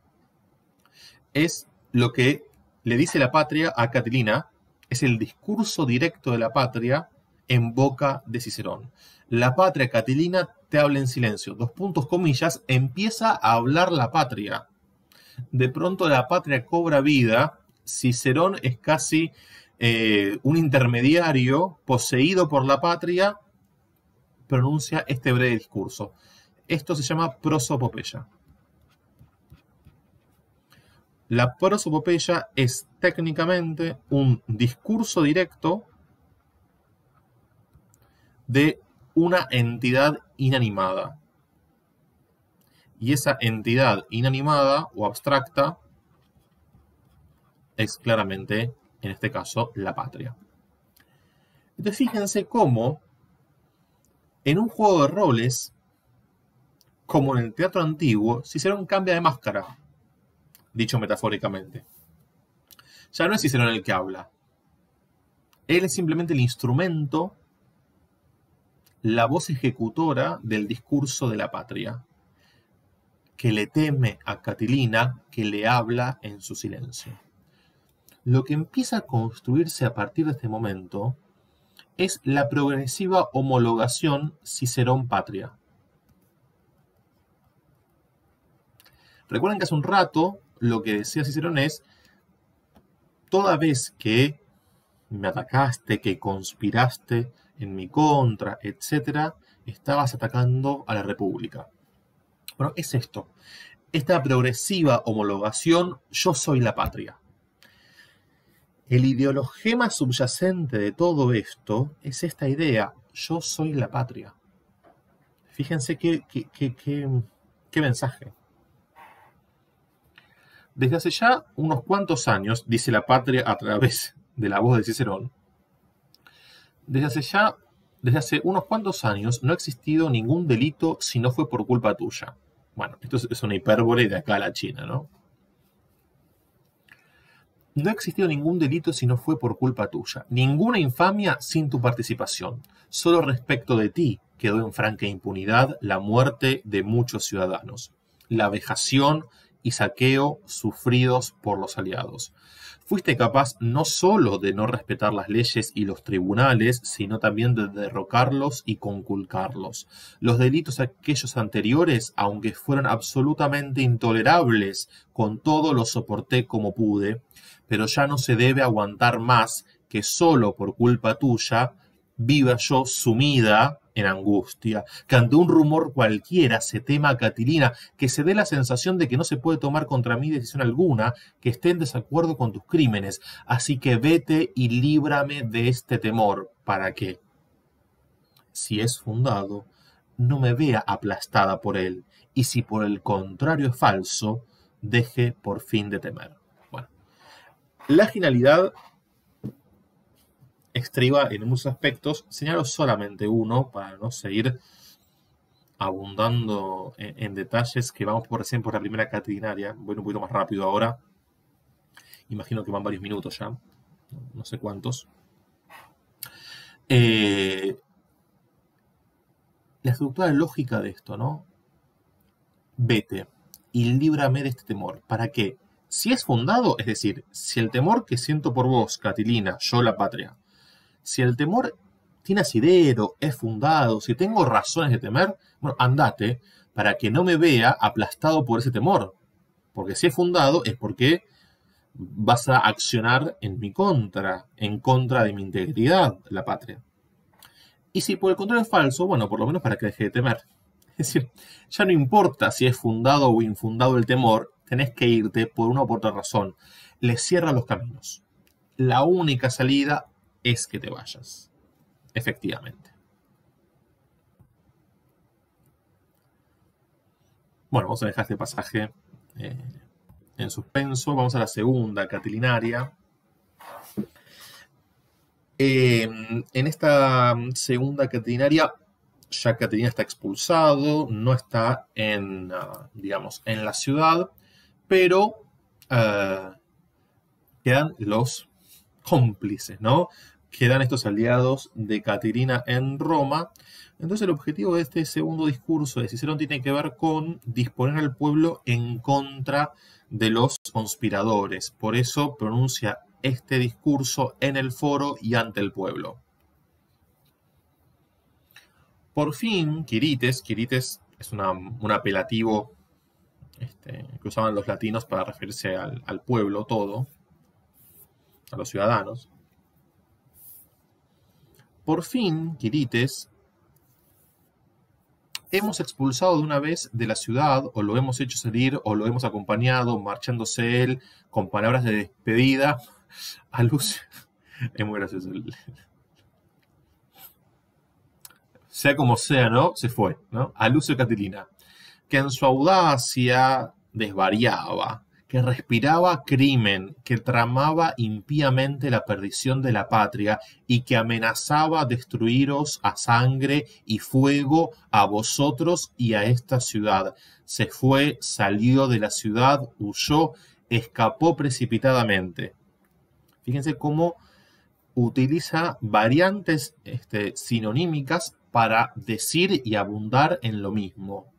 Es lo que le dice la patria a Catilina, es el discurso directo de la patria en boca de Cicerón. La patria, Catilina, te habla en silencio. 2 puntos, comillas, empieza a hablar la patria. De pronto la patria cobra vida. Cicerón es casi un intermediario poseído por la patria, pronuncia este breve discurso. Esto se llama prosopopeya. La prosopopeya es técnicamente un discurso directo de una entidad inanimada. Y esa entidad inanimada o abstracta es claramente, en este caso, la patria. Entonces fíjense cómo en un juego de roles, como en el teatro antiguo, Cicerón cambia de máscara, dicho metafóricamente. Ya no es Cicerón el que habla. Él es simplemente el instrumento, la voz ejecutora del discurso de la patria, que le teme a Catilina, que le habla en su silencio. Lo que empieza a construirse a partir de este momento es la progresiva homologación Cicerón-patria. Recuerden que hace un rato lo que decía Cicerón es: toda vez que me atacaste, que conspiraste en mi contra, etc., estabas atacando a la República. Bueno, es esto. Esta progresiva homologación, yo soy la patria. El ideologema subyacente de todo esto es esta idea, yo soy la patria. Fíjense qué mensaje. Desde hace ya unos cuantos años, dice la patria a través de la voz de Cicerón, desde hace unos cuantos años no ha existido ningún delito si no fue por culpa tuya. Bueno, esto es una hipérbole de acá a la China, ¿no? No ha existido ningún delito si no fue por culpa tuya, ninguna infamia sin tu participación. Solo respecto de ti quedó en franca impunidad la muerte de muchos ciudadanos, la vejación y saqueo sufridos por los aliados. Fuiste capaz no solo de no respetar las leyes y los tribunales, sino también de derrocarlos y conculcarlos. Los delitos aquellos anteriores, aunque fueron absolutamente intolerables, con todo los soporté como pude, pero ya no se debe aguantar más que solo por culpa tuya viva yo sumida en angustia, que ante un rumor cualquiera se tema a Catilina, que se dé la sensación de que no se puede tomar contra mí decisión alguna, que esté en desacuerdo con tus crímenes, así que vete y líbrame de este temor, para que, si es fundado, no me vea aplastada por él, y si por el contrario es falso, deje por fin de temer. Bueno, la finalidad estriba en muchos aspectos. Señalo solamente uno para no seguir abundando en detalles, que vamos por recién por la primera catenaria. Voy un poquito más rápido ahora. Imagino que van varios minutos ya. No sé cuántos. La estructura lógica de esto, ¿no? Vete y líbrame de este temor. ¿Para qué? Si es fundado, es decir, si el temor que siento por vos, Catilina, yo la patria, si el temor tiene asidero, es fundado, si tengo razones de temer, bueno, andate para que no me vea aplastado por ese temor. Porque si es fundado es porque vas a accionar en mi contra, en contra de mi integridad, la patria. Y si por el contrario es falso, bueno, por lo menos para que deje de temer. Es decir, ya no importa si es fundado o infundado el temor, tenés que irte por una o por otra razón. Le cierra los caminos. La única salida es que te vayas. Efectivamente. Bueno, vamos a dejar este pasaje en suspenso. Vamos a la segunda catilinaria. En esta segunda catilinaria, ya Catilina está expulsado, no está en, digamos, en la ciudad, pero quedan los cómplices, ¿no? Quedan estos aliados de Catilina en Roma. Entonces el objetivo de este segundo discurso de Cicerón tiene que ver con disponer al pueblo en contra de los conspiradores. Por eso pronuncia este discurso en el foro y ante el pueblo. Por fin, Quirites es un apelativo que usaban los latinos para referirse al pueblo todo, a los ciudadanos. Por fin, Quirites, hemos expulsado de una vez de la ciudad, o lo hemos hecho salir, o lo hemos acompañado, marchándose él, con palabras de despedida, a Lucio. Es muy gracioso. Sea como sea, ¿no? Se fue, ¿no? A Lucio Catilina, que en su audacia desvariaba, que respiraba crimen, que tramaba impíamente la perdición de la patria y que amenazaba destruiros a sangre y fuego a vosotros y a esta ciudad. Se fue, salió de la ciudad, huyó, escapó precipitadamente. Fíjense cómo utiliza variantes sinonímicas para decir y abundar en lo mismo.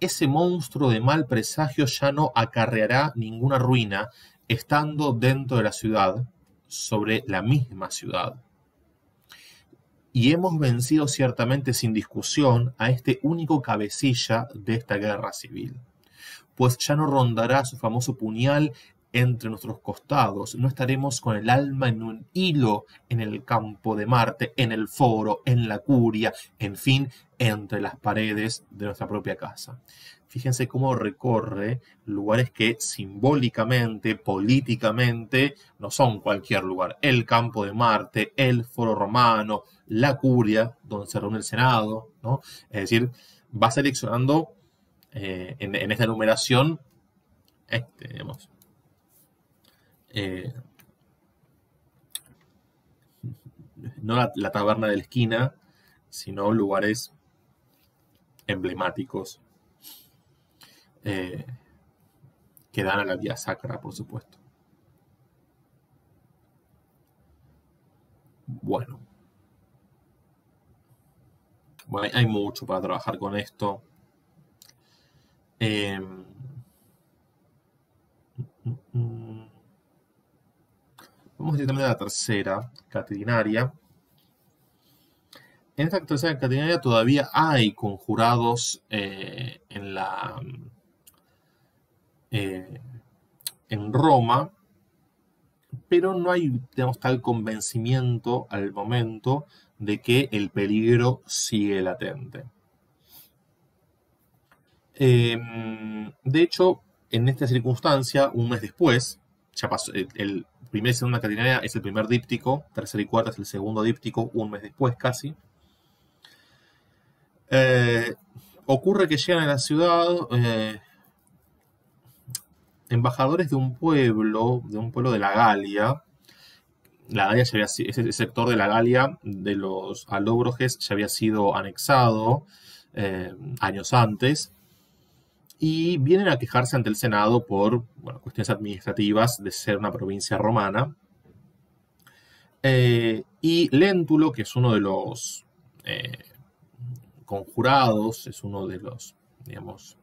Ese monstruo de mal presagio ya no acarreará ninguna ruina, estando dentro de la ciudad, sobre la misma ciudad. Y hemos vencido ciertamente sin discusión a este único cabecilla de esta guerra civil, pues ya no rondará su famoso puñal entre nuestros costados, no estaremos con el alma en un hilo en el campo de Marte, en el foro, en la curia, en fin, entre las paredes de nuestra propia casa. Fíjense cómo recorre lugares que simbólicamente, políticamente, no son cualquier lugar. El campo de Marte, el foro romano, la curia, donde se reúne el Senado, ¿no? Es decir, va seleccionando en esta numeración, digamos, no la taberna de la esquina, sino lugares emblemáticos que dan a la vía sacra, por supuesto. Bueno, hay mucho para trabajar con esto. Vamos directamente a la tercera catenaria. En esta tercera catenaria todavía hay conjurados en Roma, pero no hay, digamos, tal convencimiento al momento de que el peligro sigue latente. De hecho, en esta circunstancia, un mes después, ya pasó, el primer y segunda catenaria es el primer díptico, tercera y cuarta es el segundo díptico, un mes después casi. Ocurre que llegan a la ciudad embajadores de un pueblo de la Galia. La Galia ya había, ese sector de la Galia de los alóbroges ya había sido anexado años antes, y vienen a quejarse ante el Senado por cuestiones administrativas de ser una provincia romana. Y Léntulo, que es uno de los conjurados, es uno de los, digamos,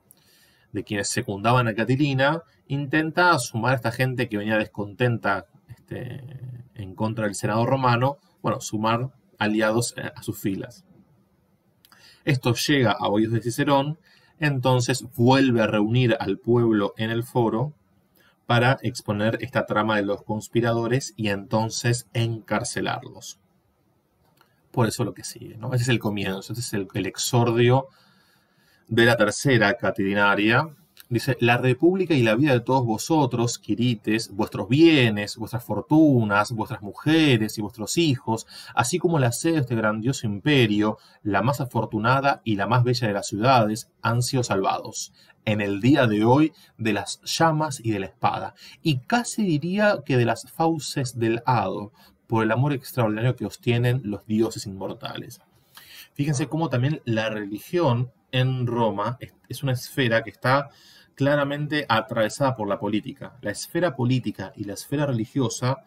de quienes secundaban a Catilina, intenta sumar a esta gente que venía descontenta en contra del Senado romano, sumar aliados a sus filas. Esto llega a oídos de Cicerón, entonces vuelve a reunir al pueblo en el foro para exponer esta trama de los conspiradores y entonces encarcelarlos. Por eso lo que sigue, ¿no? Ese es el comienzo, ese es el exordio de la tercera catenaria. Dice: la república y la vida de todos vosotros, quirites, vuestros bienes, vuestras fortunas, vuestras mujeres y vuestros hijos, así como la sede de este grandioso imperio, la más afortunada y la más bella de las ciudades, han sido salvados en el día de hoy de las llamas y de la espada, y casi diría que de las fauces del hado, por el amor extraordinario que os tienen los dioses inmortales. Fíjense cómo también la religión en Roma es una esfera que está claramente atravesada por la política. La esfera política y la esfera religiosa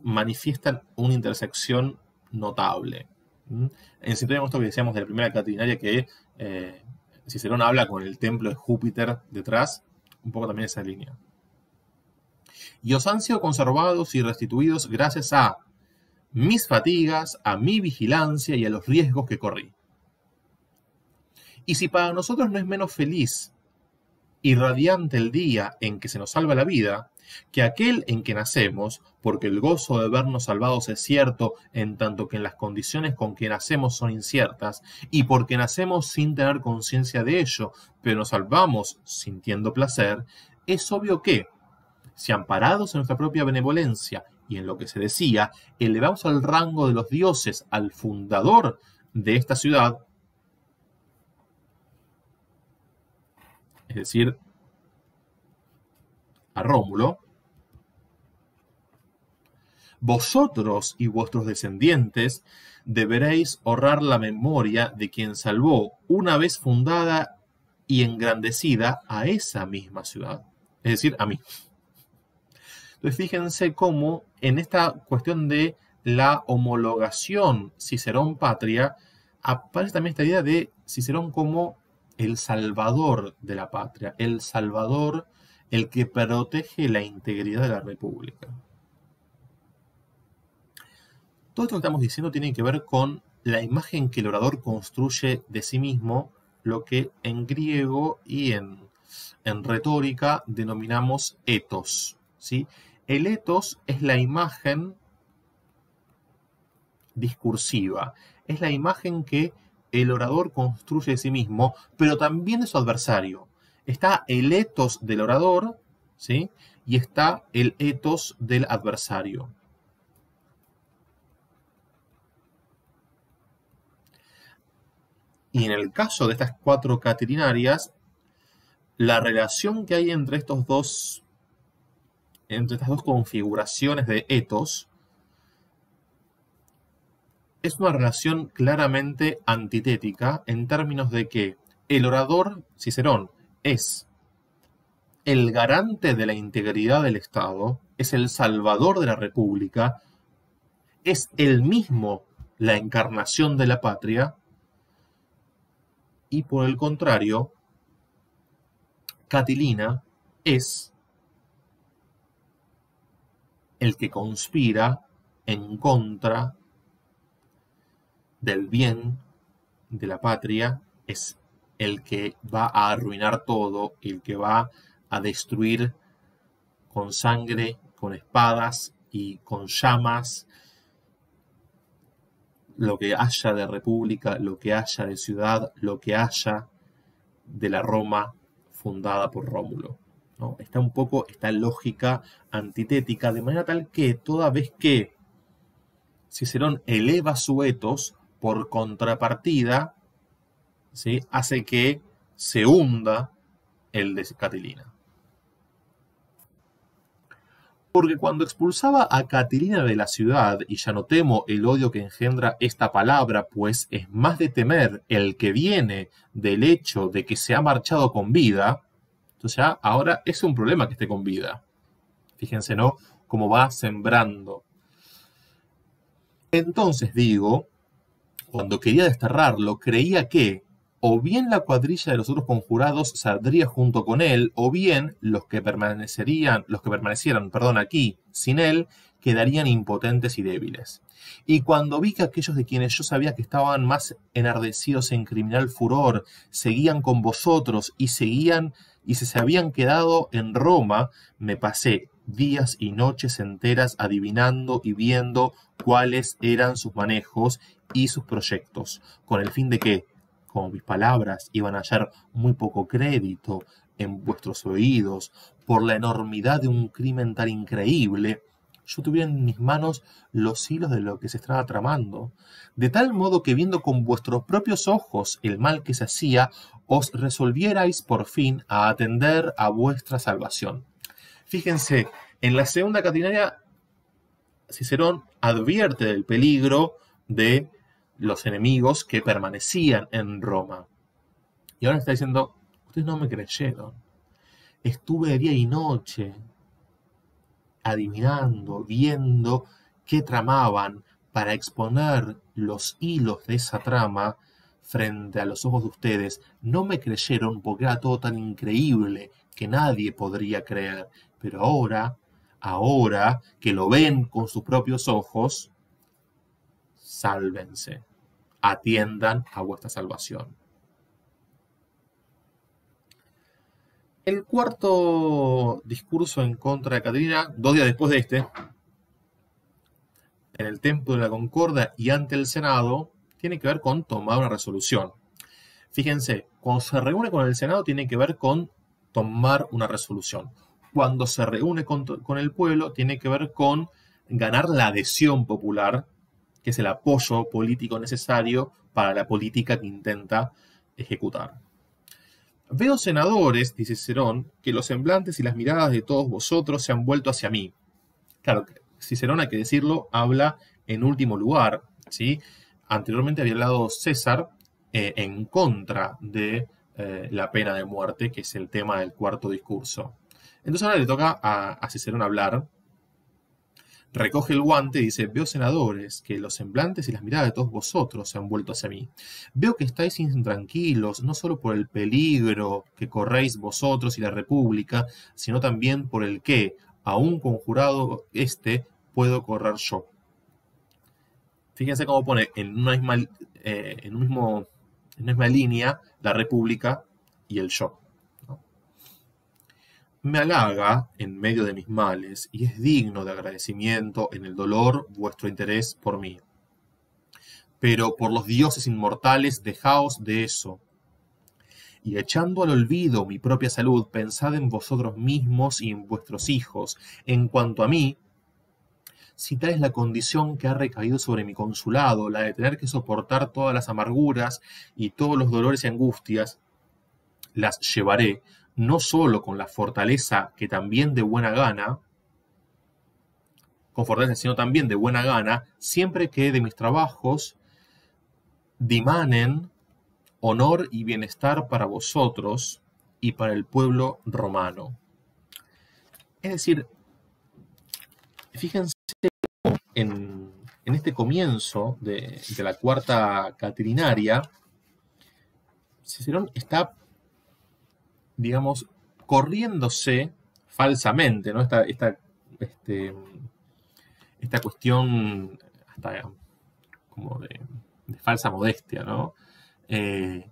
manifiestan una intersección notable. En sintonía con esto que decíamos de la primera catenaria, que Cicerón habla con el templo de Júpiter detrás, un poco también esa línea. Y os han sido conservados y restituidos gracias a mis fatigas, a mi vigilancia y a los riesgos que corrí. Y si para nosotros no es menos feliz y radiante el día en que se nos salva la vida, que aquel en que nacemos, porque el gozo de vernos salvados es cierto, en tanto que en las condiciones con que nacemos son inciertas, y porque nacemos sin tener conciencia de ello, pero nos salvamos sintiendo placer, es obvio que, si amparados en nuestra propia benevolencia y en lo que se decía, elevamos al rango de los dioses al fundador de esta ciudad, es decir, a Rómulo, vosotros y vuestros descendientes deberéis honrar la memoria de quien salvó una vez fundada y engrandecida a esa misma ciudad, es decir, a mí. Entonces fíjense cómo en esta cuestión de la homologación Cicerón-Patria aparece también esta idea de Cicerón como el salvador de la patria, el salvador, el que protege la integridad de la república. Todo esto que estamos diciendo tiene que ver con la imagen que el orador construye de sí mismo, lo que en griego y en retórica denominamos etos, ¿sí? El etos es la imagen discursiva, es la imagen que el orador construye de sí mismo, pero también de su adversario. Está el etos del orador, ¿sí? Y está el etos del adversario. Y en el caso de estas cuatro catenaриas, la relación que hay entre estas dos configuraciones de etos es una relación claramente antitética en términos de que el orador, Cicerón, es el garante de la integridad del Estado, es el salvador de la República, es él mismo la encarnación de la patria, y por el contrario, Catilina es el que conspira en contra del bien de la patria, es el que va a arruinar todo, el que va a destruir con sangre, con espadas y con llamas lo que haya de república, lo que haya de ciudad, lo que haya de la Roma fundada por Rómulo, ¿no? Está un poco esta lógica antitética, de manera tal que toda vez que Cicerón eleva su etos, por contrapartida, ¿sí?, hace que se hunda el de Catilina. Porque cuando expulsaba a Catilina de la ciudad, y ya no temo el odio que engendra esta palabra, pues es más de temer el que viene del hecho de que se ha marchado con vida, entonces ya ahora es un problema que esté con vida. Fíjense, ¿no?, cómo va sembrando. Entonces digo, cuando quería desterrarlo, creía que o bien la cuadrilla de los otros conjurados saldría junto con él, o bien los que permanecieran, aquí sin él, quedarían impotentes y débiles. Y cuando vi que aquellos de quienes yo sabía que estaban más enardecidos en criminal furor seguían con vosotros y se habían quedado en Roma, me pasé días y noches enteras adivinando y viendo cuáles eran sus manejos y sus proyectos, con el fin de que, como mis palabras iban a hallar muy poco crédito en vuestros oídos por la enormidad de un crimen tan increíble, yo tuviera en mis manos los hilos de lo que se estaba tramando, de tal modo que viendo con vuestros propios ojos el mal que se hacía, os resolvierais por fin a atender a vuestra salvación. Fíjense, en la segunda catilinaria, Cicerón advierte del peligro de los enemigos que permanecían en Roma. Y ahora está diciendo, ustedes no me creyeron. Estuve día y noche adivinando, viendo qué tramaban para exponer los hilos de esa trama frente a los ojos de ustedes. No me creyeron porque era todo tan increíble que nadie podría creer. Pero ahora que lo ven con sus propios ojos, sálvense. Atiendan a vuestra salvación. El cuarto discurso en contra de Catilina, 2 días después de este, en el Templo de la Concordia y ante el Senado, tiene que ver con tomar una resolución. Fíjense, cuando se reúne con el Senado tiene que ver con tomar una resolución. Cuando se reúne con el pueblo tiene que ver con ganar la adhesión popular, que es el apoyo político necesario para la política que intenta ejecutar. Veo, senadores, dice Cicerón, que los semblantes y las miradas de todos vosotros se han vuelto hacia mí. Claro, Cicerón, hay que decirlo, habla en último lugar, ¿sí? Anteriormente había hablado César en contra de la pena de muerte, que es el tema del cuarto discurso. Entonces ahora le toca a Cicerón hablar. Recoge el guante y dice, veo, senadores, que los semblantes y las miradas de todos vosotros se han vuelto hacia mí. Veo que estáis intranquilos, no solo por el peligro que corréis vosotros y la república, sino también por el que, aún conjurado puedo correr yo. Fíjense cómo pone en una misma línea la república y el yo. Me halaga en medio de mis males, y es digno de agradecimiento en el dolor vuestro interés por mí. Pero por los dioses inmortales, dejaos de eso. Y echando al olvido mi propia salud, pensad en vosotros mismos y en vuestros hijos. En cuanto a mí, si tal es la condición que ha recaído sobre mi consulado, la de tener que soportar todas las amarguras y todos los dolores y angustias, las llevaré, no solo con la fortaleza que también de buena gana, sino también de buena gana, siempre que de mis trabajos dimanen honor y bienestar para vosotros y para el pueblo romano. Es decir, fíjense en en este comienzo de la cuarta catilinaria, Cicerón está, digamos, corriéndose falsamente, ¿no? Esta cuestión hasta como de falsa modestia, ¿no? De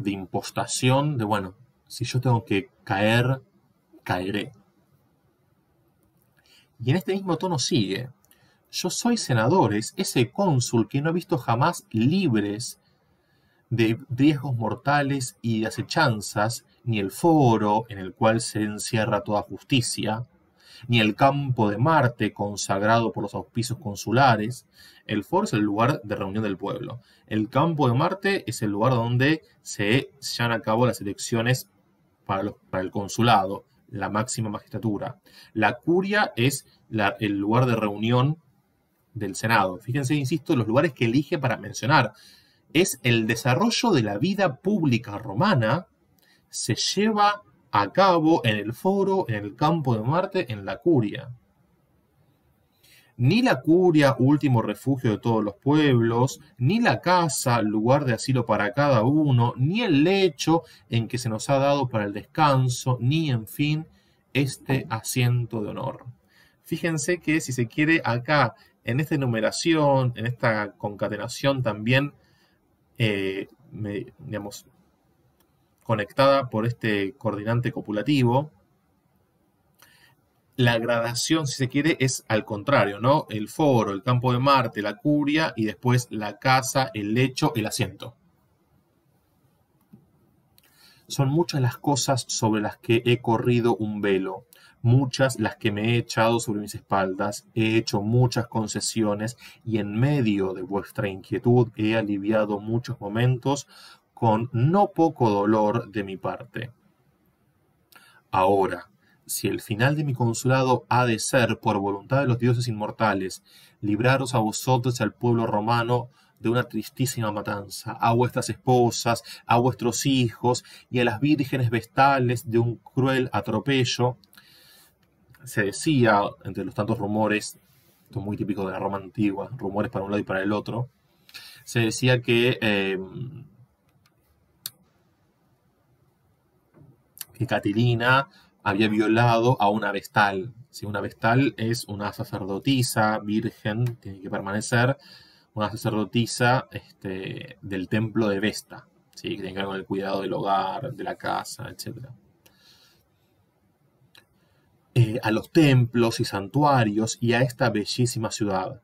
impostación, de bueno, si yo tengo que caer, caeré. Y en este mismo tono sigue: yo soy senadores, ese cónsul que no he visto jamás libres de riesgos mortales y de acechanzas, ni el foro en el cual se encierra toda justicia, ni el campo de Marte consagrado por los auspicios consulares. El foro es el lugar de reunión del pueblo. El campo de Marte es el lugar donde se llevan a cabo las elecciones para el consulado, la máxima magistratura. La curia es el lugar de reunión del Senado. Fíjense, insisto, los lugares que elige para mencionar. Es el desarrollo de la vida pública romana, se lleva a cabo en el foro, en el campo de Marte, en la curia. Ni la curia, último refugio de todos los pueblos, ni la casa, lugar de asilo para cada uno, ni el lecho en que se nos ha dado para el descanso, ni, en fin, este asiento de honor. Fíjense que, si se quiere, acá, en esta enumeración, en esta concatenación también, digamos, conectada por este coordinante copulativo, la gradación, si se quiere, es al contrario, ¿no? El foro, el campo de Marte, la curia, y después la casa, el lecho, el asiento. Son muchas las cosas sobre las que he corrido un velo, muchas las que me he echado sobre mis espaldas, he hecho muchas concesiones, y en medio de vuestra inquietud he aliviado muchos momentos con no poco dolor de mi parte. Ahora, si el final de mi consulado ha de ser, por voluntad de los dioses inmortales, libraros a vosotros y al pueblo romano de una tristísima matanza, a vuestras esposas, a vuestros hijos y a las vírgenes vestales de un cruel atropello, se decía, entre los tantos rumores, esto es muy típico de la Roma antigua, rumores para un lado y para el otro, se decía que Catilina había violado a una vestal. ¿Sí? Una vestal es una sacerdotisa virgen, tiene que permanecer, una sacerdotisa del templo de Vesta, ¿sí? Que tiene que ver con el cuidado del hogar, de la casa, etc. A los templos y santuarios y a esta bellísima ciudad,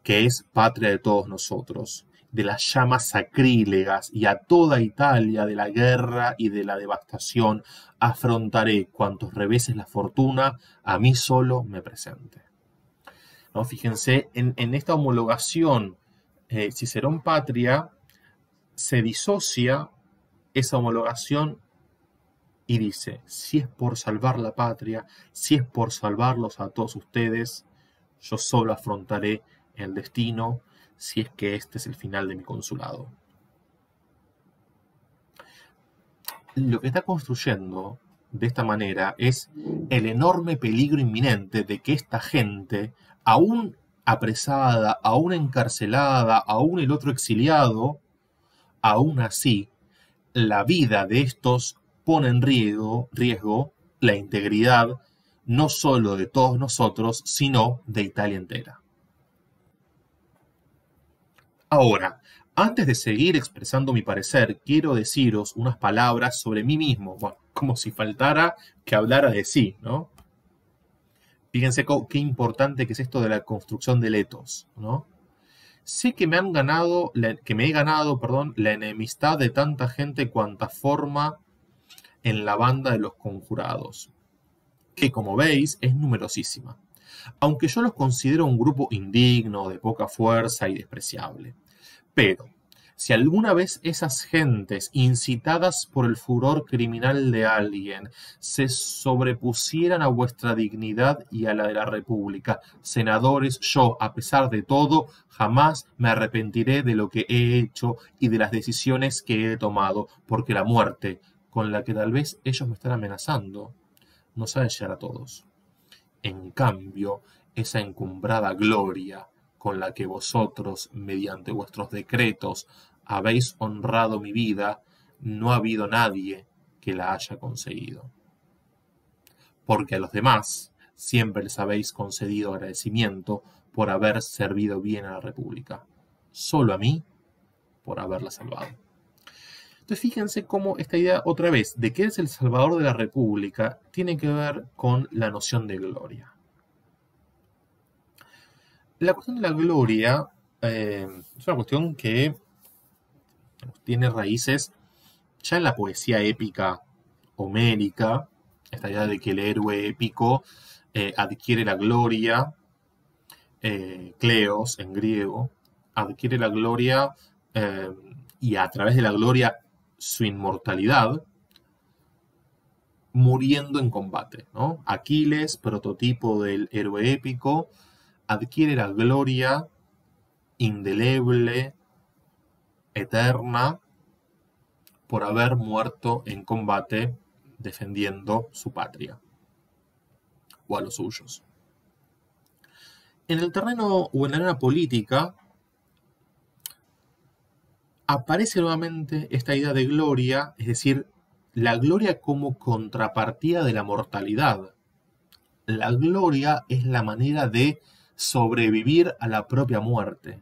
que es patria de todos nosotros, de las llamas sacrílegas, y a toda Italia de la guerra y de la devastación, afrontaré cuantos reveses la fortuna a mí solo me presente. ¿No? Fíjense, en esta homologación Cicerón Patria se disocia esa homologación y dice: si es por salvar la patria, si es por salvarlos a todos ustedes, yo solo afrontaré el destino, si es que este es el final de mi consulado. Lo que está construyendo de esta manera es el enorme peligro inminente de que esta gente, aún apresada, aún encarcelada, aún el otro exiliado, aún así, la vida de estos pone en riesgo la integridad no solo de todos nosotros, sino de Italia entera. Ahora, antes de seguir expresando mi parecer, quiero deciros unas palabras sobre mí mismo. Bueno, como si faltara que hablara de sí, ¿no? Fíjense qué importante que es esto de la construcción del etos, ¿no? Sé que me he ganado la enemistad de tanta gente cuanta forma en la banda de los conjurados, que, como veis, es numerosísima, aunque yo los considero un grupo indigno, de poca fuerza y despreciable. Pero, si alguna vez esas gentes, incitadas por el furor criminal de alguien, se sobrepusieran a vuestra dignidad y a la de la República, senadores, yo, a pesar de todo, jamás me arrepentiré de lo que he hecho y de las decisiones que he tomado, porque la muerte, con la que tal vez ellos me están amenazando, nos ha de llegar a todos. En cambio, esa encumbrada gloria, con la que vosotros, mediante vuestros decretos, habéis honrado mi vida, no ha habido nadie que la haya conseguido. Porque a los demás siempre les habéis concedido agradecimiento por haber servido bien a la República. Solo a mí por haberla salvado. Entonces fíjense cómo esta idea, otra vez, de que eres el salvador de la República, tiene que ver con la noción de gloria. La cuestión de la gloria es una cuestión que tiene raíces ya en la poesía épica homérica, esta idea de que el héroe épico adquiere la gloria, kleos en griego, adquiere la gloria y a través de la gloria su inmortalidad, muriendo en combate, ¿no? Aquiles, prototipo del héroe épico, adquiere la gloria indeleble, eterna, por haber muerto en combate defendiendo su patria o a los suyos. En el terreno o en la arena política aparece nuevamente esta idea de gloria, es decir, la gloria como contrapartida de la mortalidad. La gloria es la manera de sobrevivir a la propia muerte.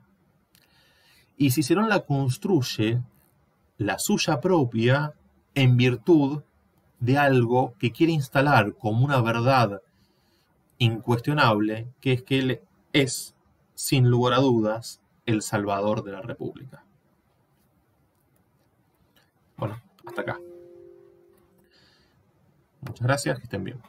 Y Cicerón la construye, la suya propia, en virtud de algo que quiere instalar como una verdad incuestionable, que es que él es, sin lugar a dudas, el salvador de la República. Bueno, hasta acá. Muchas gracias, que estén bien.